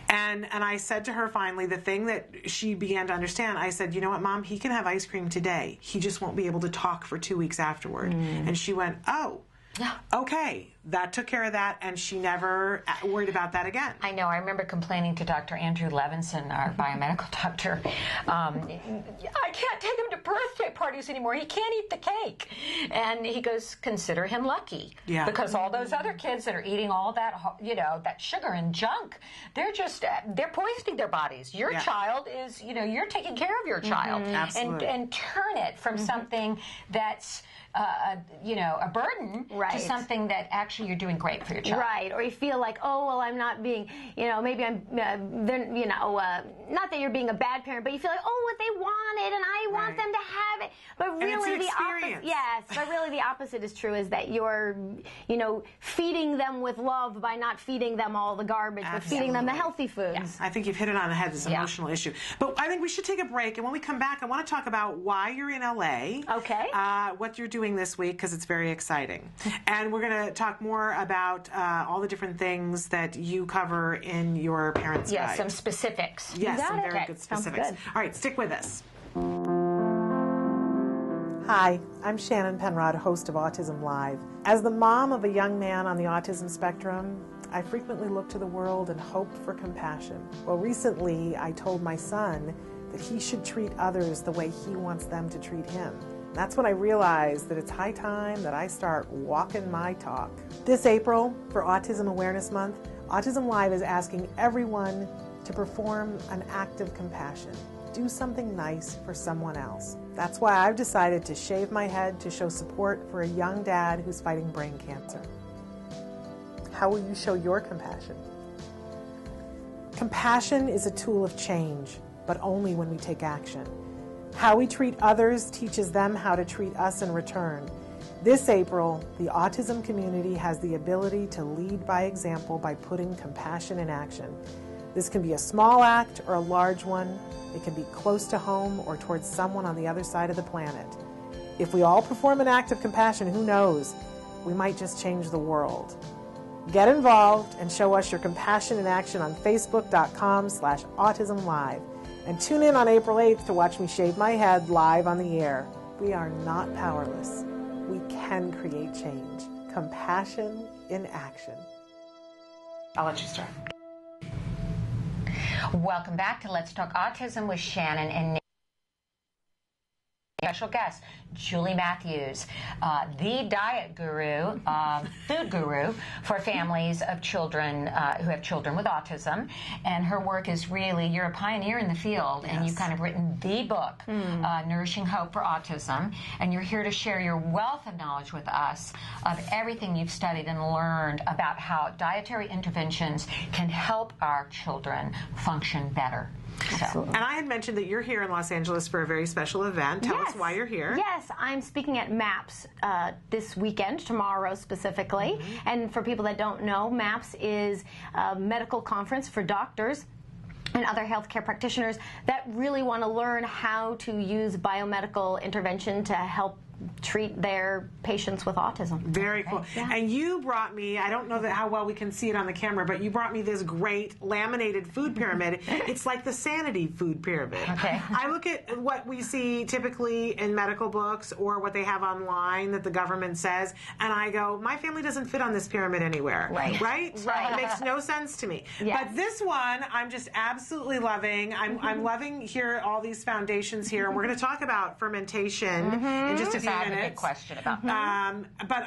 And I said to her finally, the thing that she began to understand, I said, you know what, Mom, he can have ice cream today. He just won't be able to talk for 2 weeks afterward. And she went, oh. Okay, that took care of that, and she never worried about that again. I know. I remember complaining to Dr. Andrew Levinson, our biomedical doctor. I can't take him to birthday parties anymore. He can't eat the cake. And he goes, consider him lucky. Yeah. Because all those other kids that are eating all that, that sugar and junk, they're just, they're poisoning their bodies. Your child is, you're taking care of your child. Absolutely. And turn it from something that's, a burden to something that actually you're doing great for your child. Right. Or you feel like, oh, well, I'm not being, maybe I'm, not that you're being a bad parent, but you feel like, oh, what they wanted and I want them to have it. But really the opposite. Yes, but really the opposite is true, is that you're, feeding them with love by not feeding them all the garbage, but feeding them the healthy foods. Yes. I think you've hit it on the head, this emotional issue. But I think we should take a break, and when we come back, I want to talk about why you're in LA. Okay. What you're doing this week, because it's very exciting. And we're going to talk more about all the different things that you cover in your Parents' Guide. Yes, some specifics. Yes, some very good specifics. All right, stick with us. Hi, I'm Shannon Penrod, host of Autism Live. As the mom of a young man on the autism spectrum, I frequently look to the world and hoped for compassion. Well, recently I told my son that he should treat others the way he wants them to treat him. That's when I realized that it's high time that I start walking my talk. This April, for Autism Awareness Month, Autism Live is asking everyone to perform an act of compassion. Do something nice for someone else. That's why I've decided to shave my head to show support for a young dad who's fighting brain cancer. How will you show your compassion? Compassion is a tool of change, but only when we take action. How we treat others teaches them how to treat us in return. This April, the autism community has the ability to lead by example by putting compassion in action. This can be a small act or a large one. It can be close to home or towards someone on the other side of the planet. If we all perform an act of compassion, who knows? We might just change the world. Get involved and show us your compassion in action on Facebook.com/AutismLive. And tune in on April 8th to watch me shave my head live on the air. We are not powerless. We can create change. Compassion in action. I'll let you start. Welcome back to Let's Talk Autism with Shannon and Nick. Special guest, Julie Matthews, the diet guru, food guru for families of children who have children with autism. And her work is really, you're a pioneer in the field, and you've kind of written the book, Nourishing Hope for Autism. And you're here to share your wealth of knowledge with us of everything you've studied and learned about how dietary interventions can help our children function better. So. And I had mentioned that you're here in Los Angeles for a very special event. Tell us why you're here. Yes, I'm speaking at MAPS this weekend, tomorrow specifically. And for people that don't know, MAPS is a medical conference for doctors and other healthcare practitioners that really want to learn how to use biomedical intervention to help treat their patients with autism. Very cool. Yeah. And you brought me, I don't know how well we can see it on the camera, but you brought me this great laminated food pyramid. It's like the Sanity food pyramid. Okay. I look at what we see typically in medical books or what they have online that the government says, and I go, my family doesn't fit on this pyramid anywhere. Right? Right. It makes no sense to me. Yes. But this one, I'm just absolutely loving. I'm loving here all these foundations here, and we're going to talk about fermentation in just a few I have a big question about that. But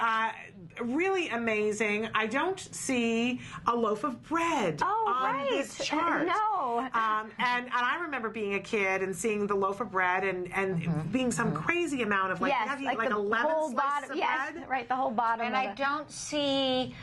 really amazing. I don't see a loaf of bread on this chart. No. And I remember being a kid and seeing the loaf of bread and being some crazy amount of like 11 slices of bread. Right, the whole bottom. And I don't see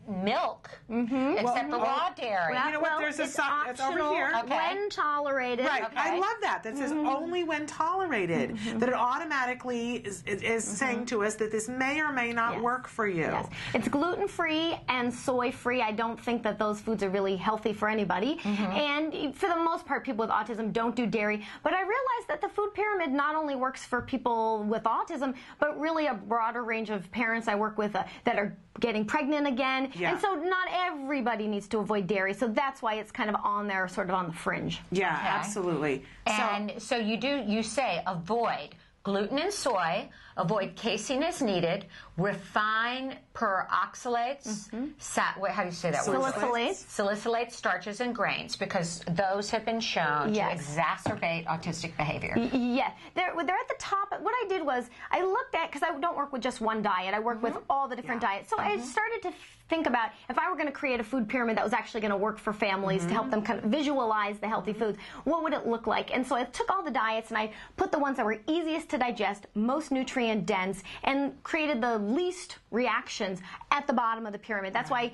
milk, except for raw dairy. Well, you know what? There's it's it's over here. When tolerated. Right. I love that. That says only when tolerated. That it automatically is saying to us that this may or may not work for you. Yes. It's gluten-free and soy-free. I don't think that those foods are really healthy for anybody. And for the most part, people with autism don't do dairy. But I realized that the food pyramid not only works for people with autism, but really a broader range of parents I work with that are getting pregnant again. And so not everybody needs to avoid dairy. So that's why it's kind of on there, sort of on the fringe. Yeah, absolutely. And so you say avoid gluten and soy, avoid casein as needed, refine peroxalates, how do you say that word? Salicylates, starches, and grains, because those have been shown to exacerbate autistic behavior. Yeah, they're at the top. What I did was I looked at, because I don't work with just one diet, I work with all the different diets. So I started to think about if I were going to create a food pyramid that was actually going to work for families to help them kind of visualize the healthy foods, what would it look like? And so I took all the diets and I put the ones that were easiest to digest, most nutrient dense, and created the least reactions at the bottom of the pyramid. That's why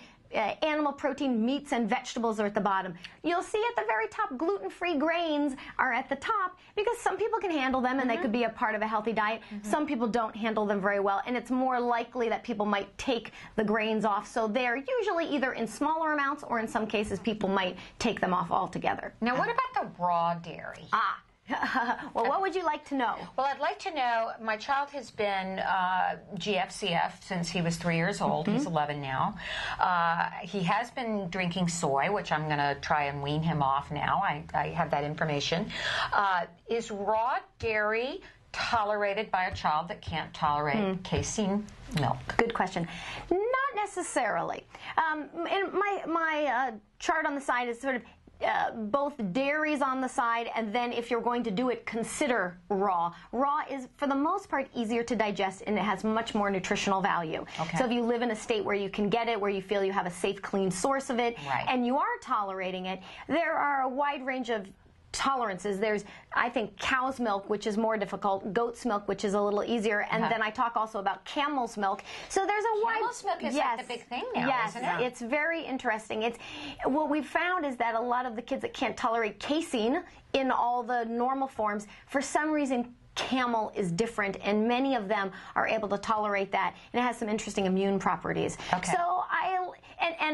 animal protein, meats, and vegetables are at the bottom. You'll see at the very top gluten-free grains are at the top because some people can handle them and they could be a part of a healthy diet. Some people don't handle them very well, and it's more likely that people might take the grains off. So they're usually either in smaller amounts, or in some cases people might take them off altogether. Now, what about the raw dairy? Well, what would you like to know? Well, I'd like to know, my child has been GFCF since he was 3 years old. He's 11 now. He has been drinking soy, which I'm going to try and wean him off now. I have that information. Is raw dairy tolerated by a child that can't tolerate casein milk? Good question. Not necessarily. In my chart on the side is sort of both dairies on the side, and then if you're going to do it, consider raw. Raw is, for the most part, easier to digest, and it has much more nutritional value. So if you live in a state where you can get it, where you feel you have a safe, clean source of it, and you are tolerating it, there are a wide range of tolerances. There's, I think, cow's milk, which is more difficult, goat's milk, which is a little easier, and then I talk also about camel's milk. So there's a wide... Camel's milk is like the big thing now, isn't it? It's very interesting. It's what we've found is that a lot of the kids that can't tolerate casein in all the normal forms, for some reason, camel is different, and many of them are able to tolerate that, and it has some interesting immune properties. So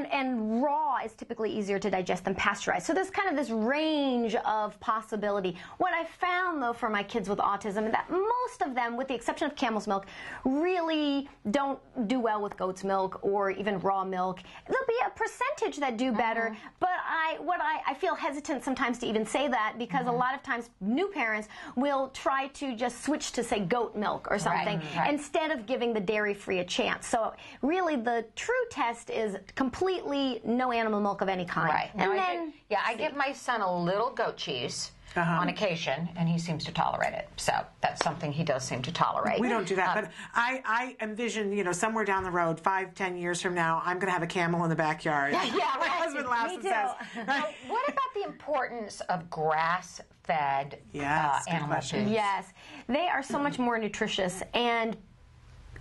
and raw is typically easier to digest than pasteurized. So there's kind of this range of possibility. What I found, though, for my kids with autism is that most of them, with the exception of camel's milk, really don't do well with goat's milk or even raw milk. There'll be a percentage that do better, but I feel hesitant sometimes to even say that, because a lot of times new parents will try to just switch to, say, goat milk or something instead of giving the dairy-free a chance. So really the true test is completely no animal milk of any kind. Now, I give my son a little goat cheese on occasion, and he seems to tolerate it. So that's something he does seem to tolerate. We don't do that, but I envision, somewhere down the road, 5-10 years from now, I'm going to have a camel in the backyard. My husband laughs and says. Now, what about the importance of grass-fed animal foods? Yes, they are so much more nutritious, and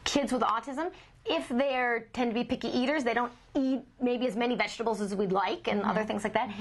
kids with autism, if they tend to be picky eaters, they don't eat maybe as many vegetables as we'd like and other things like that.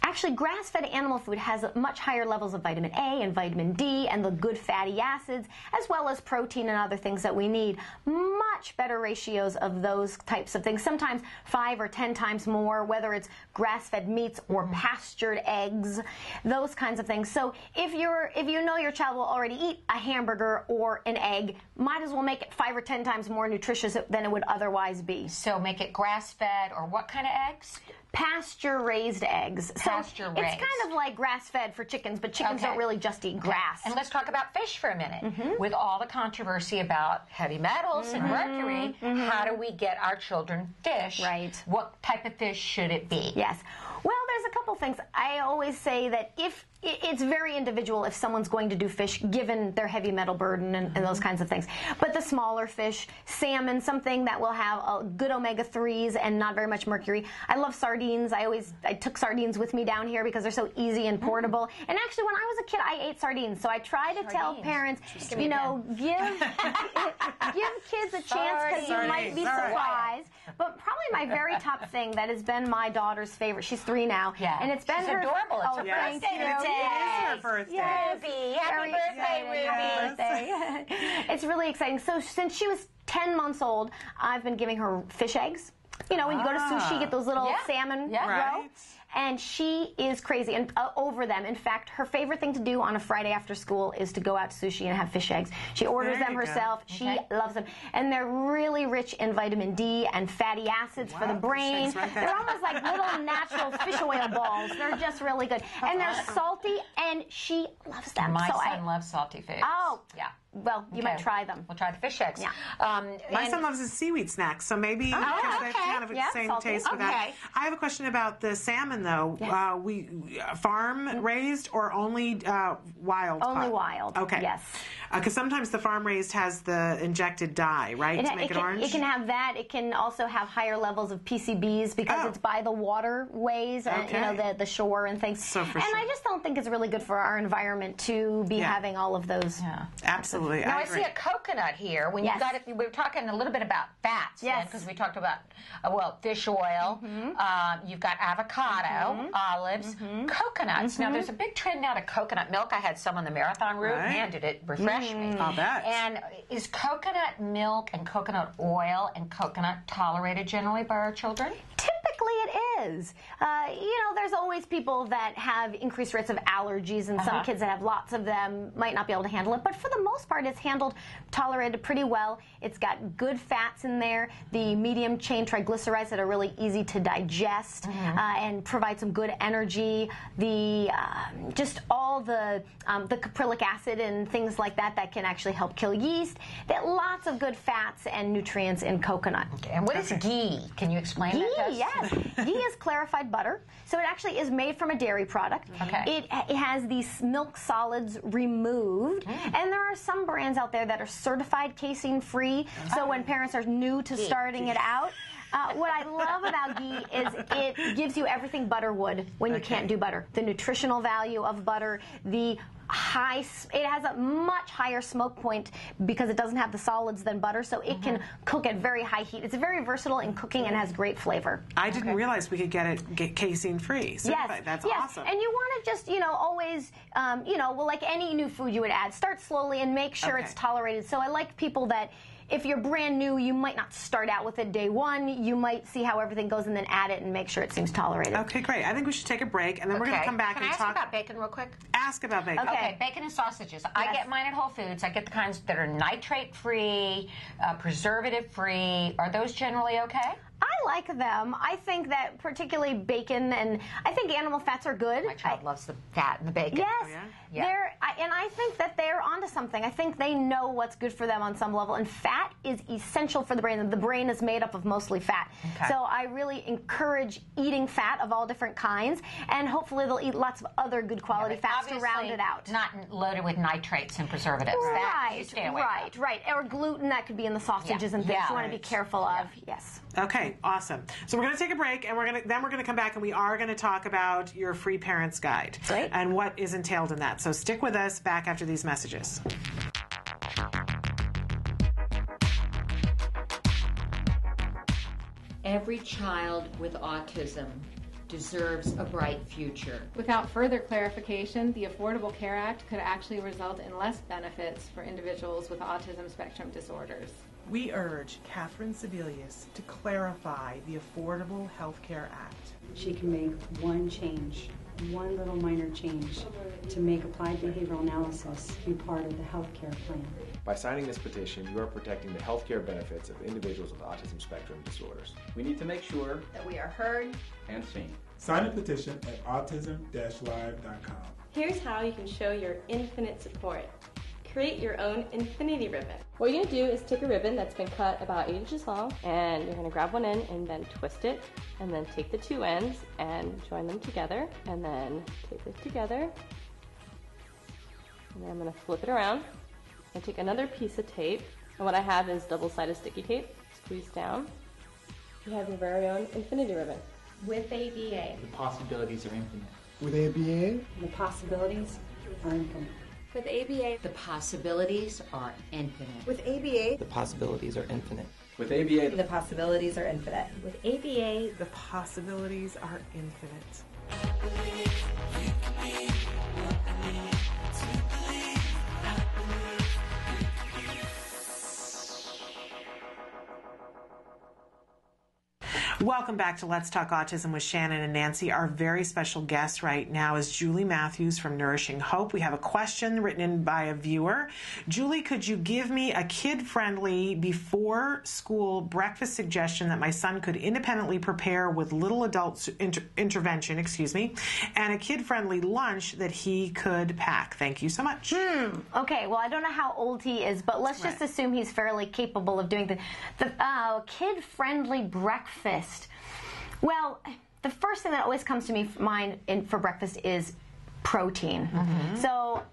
Actually, grass-fed animal food has much higher levels of vitamin A and vitamin D and the good fatty acids, as well as protein and other things that we need. Much better ratios of those types of things, sometimes 5 or 10 times more, whether it's grass-fed meats or pastured eggs, those kinds of things. So if you know your child will already eat a hamburger or an egg, might as well make it 5 or 10 times more nutritious than it would otherwise be. So make it grass-fed, or what kind of eggs? Pasture-raised eggs. Pasture-raised. It's kind of like grass-fed for chickens, but chickens don't really just eat grass. And let's talk about fish for a minute. With all the controversy about heavy metals and mercury, how do we get our children fish? What type of fish should it be? Yes. Well, there's a couple things. I always say that if it's very individual if someone's going to do fish given their heavy metal burden and those kinds of things. But the smaller fish, salmon, something that will have a good omega-3s and not very much mercury. I love sardines. I took sardines with me down here because they're so easy and portable. And actually, when I was a kid, I ate sardines. So I try to tell parents, give kids a chance because you might be surprised. But probably my very top thing that has been my daughter's favorite. She's 3 now. Yeah. And it's been She's her adorable. It's her thank birthday you. today. Yes. It is her birthday. Yes. Ruby, happy birthday, Ruby. Happy birthday. It's really exciting. So since she was 10 months old, I've been giving her fish eggs. You know, when you go to sushi, you get those little salmon roe. Right. And she is crazy and over them. In fact, her favorite thing to do on a Friday after school is to go out to sushi and have fish eggs. She orders them herself. She loves them. And they're really rich in vitamin D and fatty acids for the brain. They're almost like little natural fish oil balls. They're just really good. And they're salty, and she loves them. My son loves salty fish. Oh. Yeah. Well, you might try them. We'll try the fish eggs. Yeah. My son loves his seaweed snacks, so maybe because they kind of the same taste with that. I have a question about the salmon, though. Yes. We farm raised or only wild? Only wild. Okay. Yes. Because sometimes the farm raised has the injected dye, right, to make it orange. It can have that. It can also have higher levels of PCBs because it's by the waterways and you know the shore and things. So for I just don't think it's really good for our environment to be having all of those. Yeah. Absolutely. Now I see a coconut here. When you got it, we were talking a little bit about fats, because we talked about fish oil. You've got avocado, olives, coconuts. Now there's a big trend now to coconut milk. I had some on the marathon route. Man, did it refresh me. I'll bet. And is coconut milk and coconut oil and coconut tolerated generally by our children? Typically it is. You know, there's always people that have increased rates of allergies, and some kids that have lots of them might not be able to handle it. But for the most part, it's tolerated pretty well. It's got good fats in there, the medium chain triglycerides that are really easy to digest and provide some good energy. The just all the caprylic acid and things like that can actually help kill yeast. There are lots of good fats and nutrients in coconut. Okay. And what is ghee? Can you explain that to us? Yes. Ghee is clarified butter, so it actually is made from a dairy product. It has these milk solids removed, and there are some brands out there that are certified casein-free, so when parents are new to starting it out, what I love about ghee is it gives you everything butter would when you can't do butter. The nutritional value of butter, it has a much higher smoke point because it doesn't have the solids than butter, so it can cook at very high heat. It's very versatile in cooking and has great flavor. I didn't realize we could get casein-free. That's awesome. And you want to just, always, like any new food you would add, start slowly and make sure it's tolerated. So I like people that, if you're brand new, you might not start out with it day one. You might see how everything goes and then add it and make sure it seems tolerated. Okay, great. I think we should take a break, and then we're going to come back and talk. Can I ask about bacon real quick? Ask about bacon. Okay, bacon and sausages. I get mine at Whole Foods. I get the kinds that are nitrate-free, preservative-free. Are those generally okay? I like them. I think that particularly bacon, and I think animal fats are good. My child loves the fat and the bacon. Yes. And I think that they're onto something. I think they know what's good for them on some level, and fat is essential for the brain. The brain is made up of mostly fat. So I really encourage eating fat of all different kinds, and hopefully they'll eat lots of other good quality fats to round it out. Not loaded with nitrates and preservatives. Right. Or gluten that could be in the sausages and things you want to be careful of. Yes. Okay, awesome. So we're going to take a break, and then we're going to come back, and we are going to talk about your Free Parents Guide and what is entailed in that. So stick with us, back after these messages. Every child with autism deserves a bright future. Without further clarification, the Affordable Care Act could actually result in less benefits for individuals with autism spectrum disorders. We urge Catherine Sebelius to clarify the Affordable Health Care Act. She can make one change, one little minor change, to make applied behavioral analysis be part of the health care plan. By signing this petition, you are protecting the health care benefits of individuals with autism spectrum disorders. We need to make sure that we are heard and seen. Sign the petition at autism-live.com. Here's how you can show your infinite support. Create your own infinity ribbon. What you're going to do is take a ribbon that's been cut about 8 inches long, and you're going to grab one end and then twist it, and then take the two ends and join them together, and then take this together, and then I'm going to flip it around and take another piece of tape, and what I have is double-sided sticky tape. Squeeze down. You have your very own infinity ribbon. With ABA, the possibilities are infinite. With ABA, the possibilities are infinite. With ABA, the possibilities are infinite. With ABA, the possibilities are infinite. With ABA, the possibilities are infinite. With ABA, the possibilities are infinite. Welcome back to Let's Talk Autism with Shannon and Nancy. Our very special guest right now is Julie Matthews from Nourishing Hope. We have a question written in by a viewer. Julie, could you give me a kid-friendly before-school breakfast suggestion that my son could independently prepare with little adult intervention, and a kid-friendly lunch that he could pack? Thank you so much. Okay, well, I don't know how old he is, but let's just assume he's fairly capable of doing the kid-friendly breakfast. Well, the first thing that always comes to me mind for breakfast is protein. So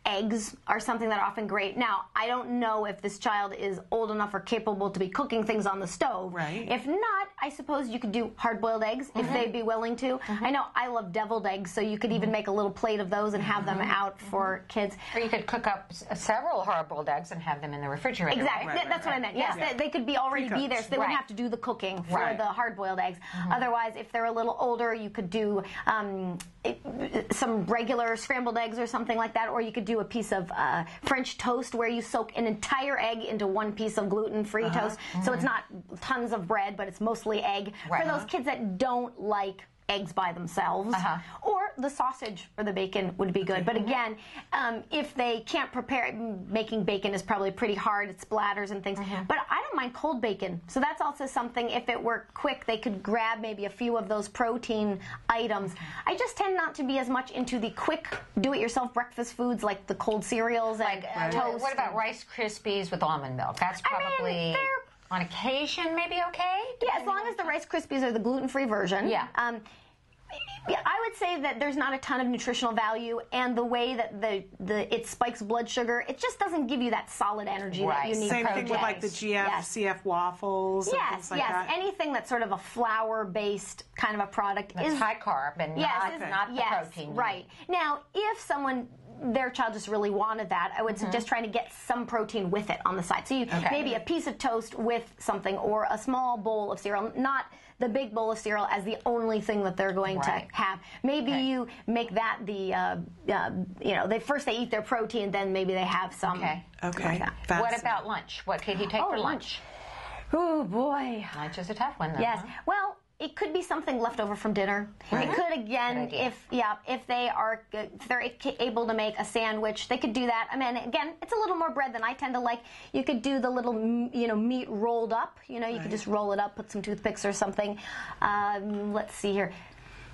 eggs are something that are often great. Now, I don't know if this child is old enough or capable to be cooking things on the stove. Right. If not, I suppose you could do hard-boiled eggs if they'd be willing to. I know I love deviled eggs, so you could even make a little plate of those and have them out for kids. Or you could cook up several hard-boiled eggs and have them in the refrigerator. Exactly. That's what I meant. Yes, they could be already be there, so they wouldn't have to do the cooking for the hard-boiled eggs. Otherwise, if they're a little older, you could do some regular scrambled eggs or something like that, or you could do a piece of French toast where you soak an entire egg into one piece of gluten-free toast. So it's not tons of bread, but it's mostly egg. For those kids that don't like eggs by themselves, or the sausage or the bacon would be good. But again, if they can't prepare it, making bacon is probably pretty hard. It splatters and things. But I don't mind cold bacon. So that's also something, if it were quick, they could grab maybe a few of those protein items. I just tend not to be as much into the quick, do-it-yourself breakfast foods like the cold cereals and toast. What about Rice Krispies with almond milk? That's probably... on occasion, maybe okay? Yeah, as long as the Rice Krispies are the gluten-free version. Yeah. Yeah, I would say that there's not a ton of nutritional value, and the way that it spikes blood sugar, it just doesn't give you that solid energy that you need. Same thing with like the CF waffles and things like that. Anything that's sort of a flour-based kind of a product is high carb and not the protein. Right. Now, if their child just really wanted that, I would suggest trying to get some protein with it on the side. So maybe a piece of toast with something, or a small bowl of cereal, not the big bowl of cereal as the only thing that they're going to have. Maybe you make that first they eat their protein, then maybe they have some. Okay. What about lunch? What could he take for lunch? Oh boy. Lunch is a tough one, though. Yes. Well, it could be something left over from dinner. It could, again, if they're able to make a sandwich, they could do that. I mean, again, it's a little more bread than I tend to like. You could do the little, meat rolled up. You could just roll it up, put some toothpicks or something. Let's see here.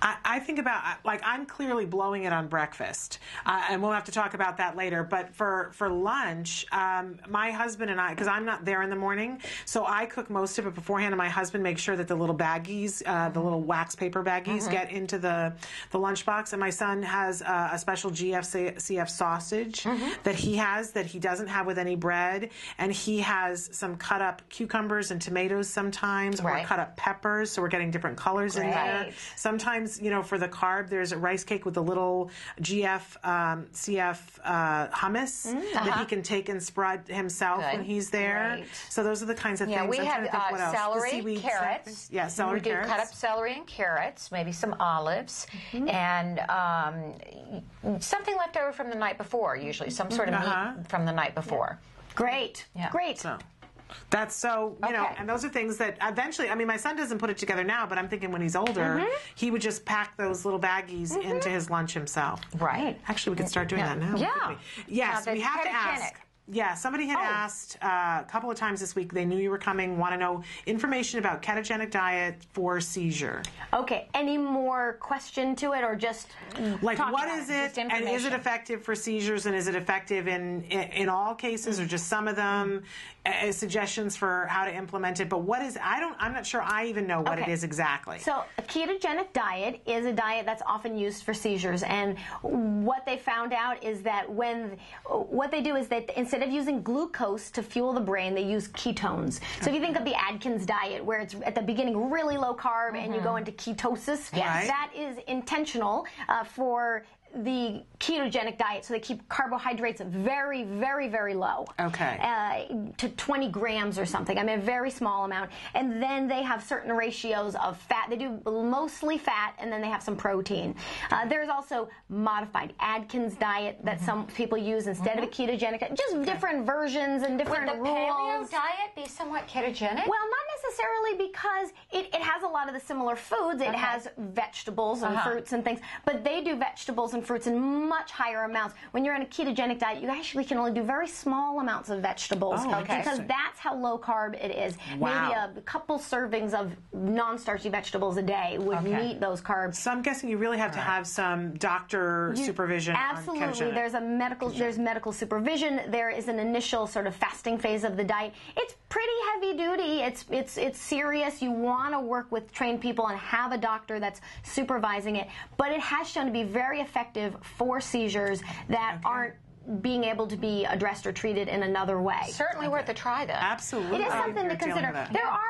I think about, I'm clearly blowing it on breakfast, and we'll have to talk about that later, but for lunch, my husband and I, because I'm not there in the morning, so I cook most of it beforehand, and my husband makes sure that the little baggies, the little wax paper baggies get into the lunchbox, and my son has a special CF sausage that he doesn't have with any bread, and he has some cut up cucumbers and tomatoes sometimes, or cut up peppers, so we're getting different colors in there. Sometimes, for the carb, there's a rice cake with a little CF hummus that he can take and spread himself when he's there. So those are the kinds of things. We have celery, carrots. Celery, carrots. We do cut up celery and carrots, maybe some olives, and something left over from the night before, usually some sort of meat from the night before. Great. So. That's so, and those are things that eventually, my son doesn't put it together now, but I'm thinking when he's older, he would just pack those little baggies into his lunch himself. Right. Actually, we could start doing that now. Yeah. Yes, we have to ask. Yeah, somebody had asked a couple of times this week, they knew you were coming, want to know information about ketogenic diet for seizure. Okay, any more question to it, or just what is it, and is it effective for seizures, and is it effective in all cases, or just some of them? Suggestions for how to implement it, but what is, I'm not sure I even know what it is exactly. So a ketogenic diet is a diet that's often used for seizures, and what they found out is that what they do is that instead of using glucose to fuel the brain, they use ketones. So if you think of the Atkins diet, where it's at the beginning really low carb and you go into ketosis, that is intentional for the ketogenic diet, so they keep carbohydrates very, very, very low. Okay. To 20 grams or something. I mean, a very small amount. And then they have certain ratios of fat. They do mostly fat, and then they have some protein. There's also modified Atkins diet that some people use instead of a ketogenic. Just different versions and different rules. Would the paleo diet be somewhat ketogenic? Well, not necessarily, because it has a lot of the similar foods. It has vegetables and fruits and things, but they do vegetables and fruits in much higher amounts. When you're on a ketogenic diet, you actually can only do very small amounts of vegetables because that's how low carb it is. Wow. Maybe a couple servings of non-starchy vegetables a day would meet those carbs. So I'm guessing you really have to have some doctor supervision. Absolutely. On there's medical supervision. There is an initial sort of fasting phase of the diet. It's pretty heavy duty. It's serious. You want to work with trained people and have a doctor that's supervising it. But it has shown to be very effective for seizures that aren't being able to be addressed or treated in another way. Certainly worth a try, though. Absolutely. It is something to consider. There are,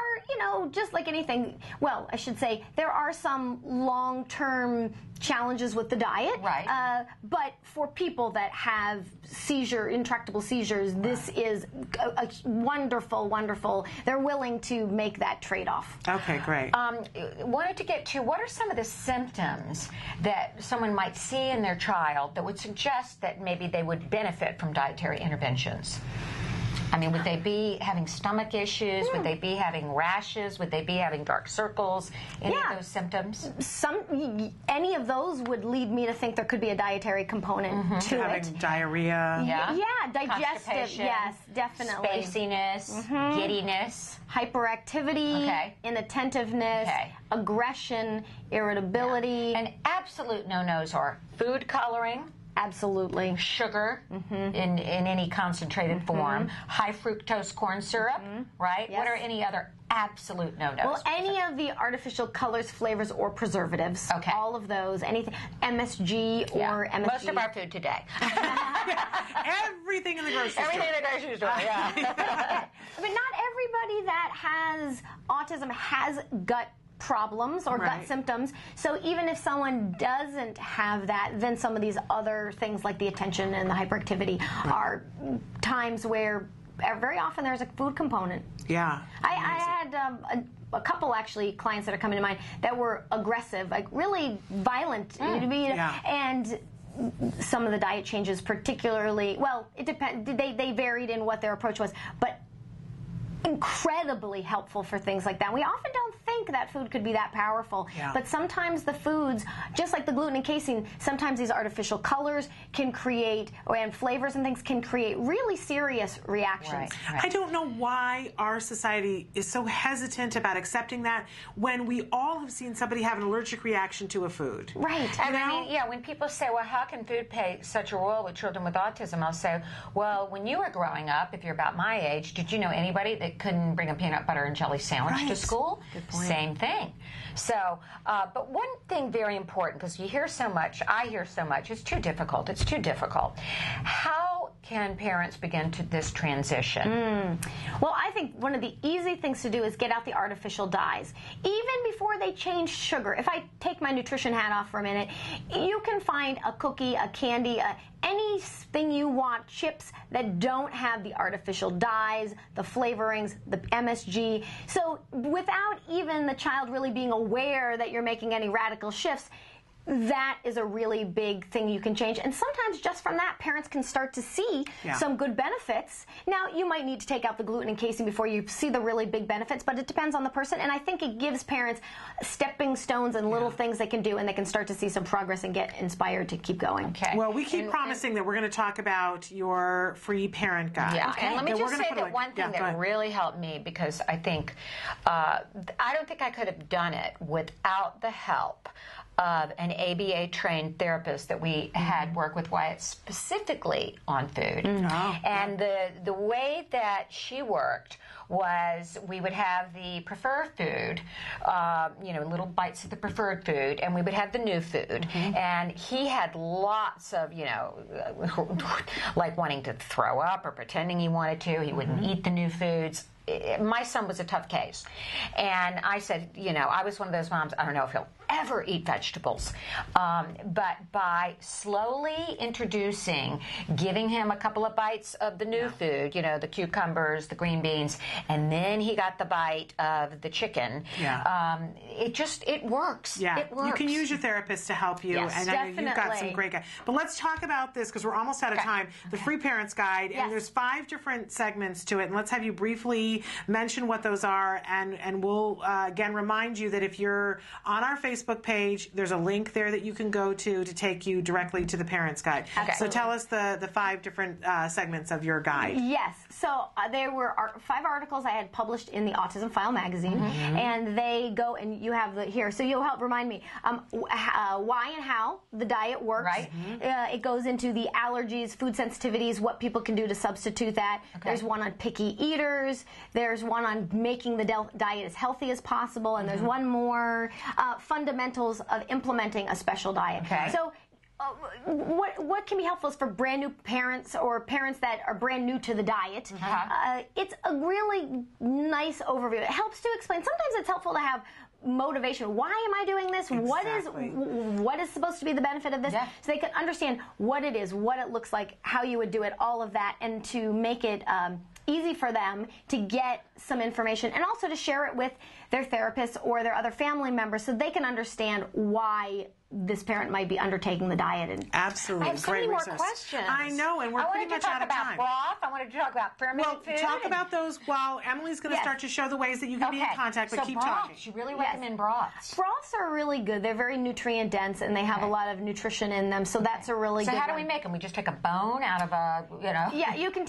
just like anything, well, I should say, there are some long-term challenges with the diet. Right. But for people that have intractable seizures, this is a wonderful, wonderful. They're willing to make that trade-off. Okay, great. Wanted to get to, what are some of the symptoms that someone might see in their child that would suggest that maybe they would benefit from dietary interventions? I mean, would they be having stomach issues? Would they be having rashes? Would they be having dark circles? Any of those symptoms? Any of those would lead me to think there could be a dietary component to having it. diarrhea. Yeah, digestive. Yes, definitely. Spaciness, giddiness, hyperactivity, inattentiveness, aggression, irritability. And absolute no-nos are food coloring. Absolutely. Sugar in any concentrated form. High fructose corn syrup, right? Yes. What are any other absolute no-nos? Well, any of the artificial colors, flavors, or preservatives. Okay. All of those. Anything. MSG or MSG. Most of our food today. Everything in the grocery store. Everything in the grocery store, yeah. But not everybody that has autism has gut problems or gut symptoms. So even if someone doesn't have that, then some of these other things like the attention and the hyperactivity are times where very often there's a food component. Yeah. I had a couple actually clients that are coming to mind that were aggressive, like really violent, and some of the diet changes, particularly, well, it depends. They varied in what their approach was, but incredibly helpful for things like that. We often don't think that food could be that powerful, but sometimes the foods, just like the gluten and casein, sometimes these artificial colors can create, and flavors and things can create really serious reactions. I don't know why our society is so hesitant about accepting that when we all have seen somebody have an allergic reaction to a food. Right. And I mean, when people say, well, how can food play such a role with children with autism? I'll say, well, when you were growing up, if you're about my age, did you know anybody that couldn't bring a peanut butter and jelly sandwich to school? Good point. Same thing. So, but one thing very important, because you hear so much, I hear so much, it's too difficult. It's too difficult. How can parents begin to this transition? Well, I think one of the easy things to do is get out the artificial dyes. Even before they change sugar, if I take my nutrition hat off for a minute, you can find a cookie, a candy, anything you want, chips that don't have the artificial dyes, the flavorings, the MSG. So without even the child really being aware that you're making any radical shifts, that is a really big thing you can change. And sometimes just from that, parents can start to see some good benefits. Now, you might need to take out the gluten and casein before you see the really big benefits, but it depends on the person. And I think it gives parents stepping stones and little things they can do, and they can start to see some progress and get inspired to keep going. Okay. Well, we keep promising that we're going to talk about your free parent guide. Yeah, and let me just say that one thing that really helped me, because I think, I don't think I could have done it without the help of an ABA-trained therapist that we had work with Wyatt specifically on food. And the way that she worked was we would have the preferred food, little bites of the preferred food, and we would have the new food. And he had lots of, like wanting to throw up or pretending he wanted to. He wouldn't eat the new foods. my son was a tough case. And I said, I was one of those moms, I don't know if he'll ever eat vegetables. But by slowly introducing, giving him a couple of bites of the new food, the cucumbers, the green beans, and then he got the bite of the chicken, it works. Yeah, it works. You can use your therapist to help you. Yes, and I know you've got some great guys. But let's talk about this because we're almost out of time. The Free Parents Guide, and there's 5 different segments to it. And let's have you briefly mention what those are, and we'll again remind you that if you're on our Facebook page, there's a link there that you can go to take you directly to the Parents Guide. Okay. So tell us the 5 different segments of your guide. Yes. So there were 5 articles I had published in the Autism File magazine, and they go, and you have here. So you'll help remind me why and how the diet works. Right. It goes into the allergies, food sensitivities, what people can do to substitute that. Okay. There's one on picky eaters. There's one on making the diet as healthy as possible, and there's one more fundamentals of implementing a special diet. Okay. So what can be helpful is for brand new parents or parents that are brand new to the diet. It's a really nice overview. It helps to explain. Sometimes it's helpful to have motivation. Why am I doing this? Exactly. What is supposed to be the benefit of this? Yeah. So they can understand what it is, what it looks like, how you would do it, all of that, and to make it easy for them to get some information and also to share it with their therapists or their other family members so they can understand why this parent might be undertaking the diet. And absolutely, I have so many more questions. I know, and we're pretty much out of time. I wanted to talk about broth. I wanted to talk about fermented food. Talk about those while Emily's going to start to show the ways that you can be in contact. But keep talking. You really recommend broths. Broths are really good. They're very nutrient dense, and they have a lot of nutrition in them. So that's a really good. So how do we make them? We just take a bone out of a, Yeah, you can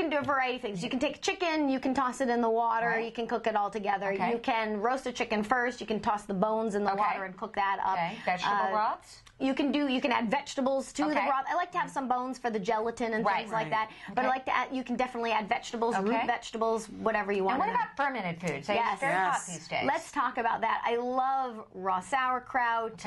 do a variety of things. You can take chicken. You can toss it in the water. Right. You can cook it all together. Okay. You can roast a chicken first. You can toss the bones in the water and cook that up. Okay. Vegetable broths. You can add vegetables to the broth. I like to have some bones for the gelatin and things like that. But I like to add, you can definitely add vegetables, root vegetables, whatever you want. And what about fermented foods? It's very hot these days. Let's talk about that. I love raw sauerkraut,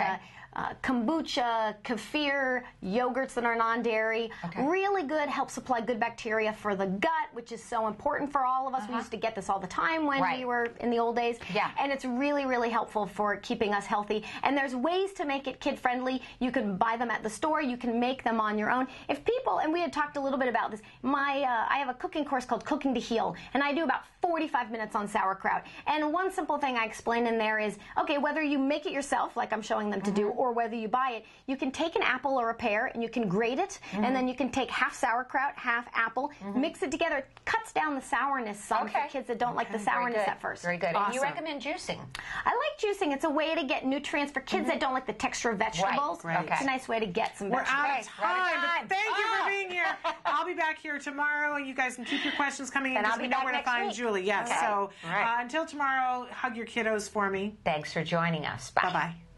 kombucha, kefir, yogurts that are non-dairy. Really good, helps supply good bacteria for the gut, which is so important for all of us. We used to get this all the time when we were in the old days. Yeah. And it's really, really helpful for keeping us healthy. And there's ways to make it kid-friendly. You can buy them at the store. You can make them on your own. If people, and we had talked a little bit about this, I have a cooking course called Cooking to Heal, and I do about 45 minutes on sauerkraut. And one simple thing I explain in there is, okay, whether you make it yourself, like I'm showing them to do, or whether you buy it, you can take an apple or a pear and you can grate it, and then you can take half sauerkraut, half apple, mix it together. It cuts down the sourness some for kids that don't like the sourness at first. Very good. Awesome. And you recommend juicing? I like juicing. It's a way to get nutrients for kids that don't like the texture of vegetables. Right. It's a nice way to get some vegetables. We're out of time. But thank you for being here. I'll be back here tomorrow, and you guys can keep your questions coming in because we know where to find Julie. Yes. Okay. So until tomorrow, hug your kiddos for me. Thanks for joining us. Bye. Bye-bye.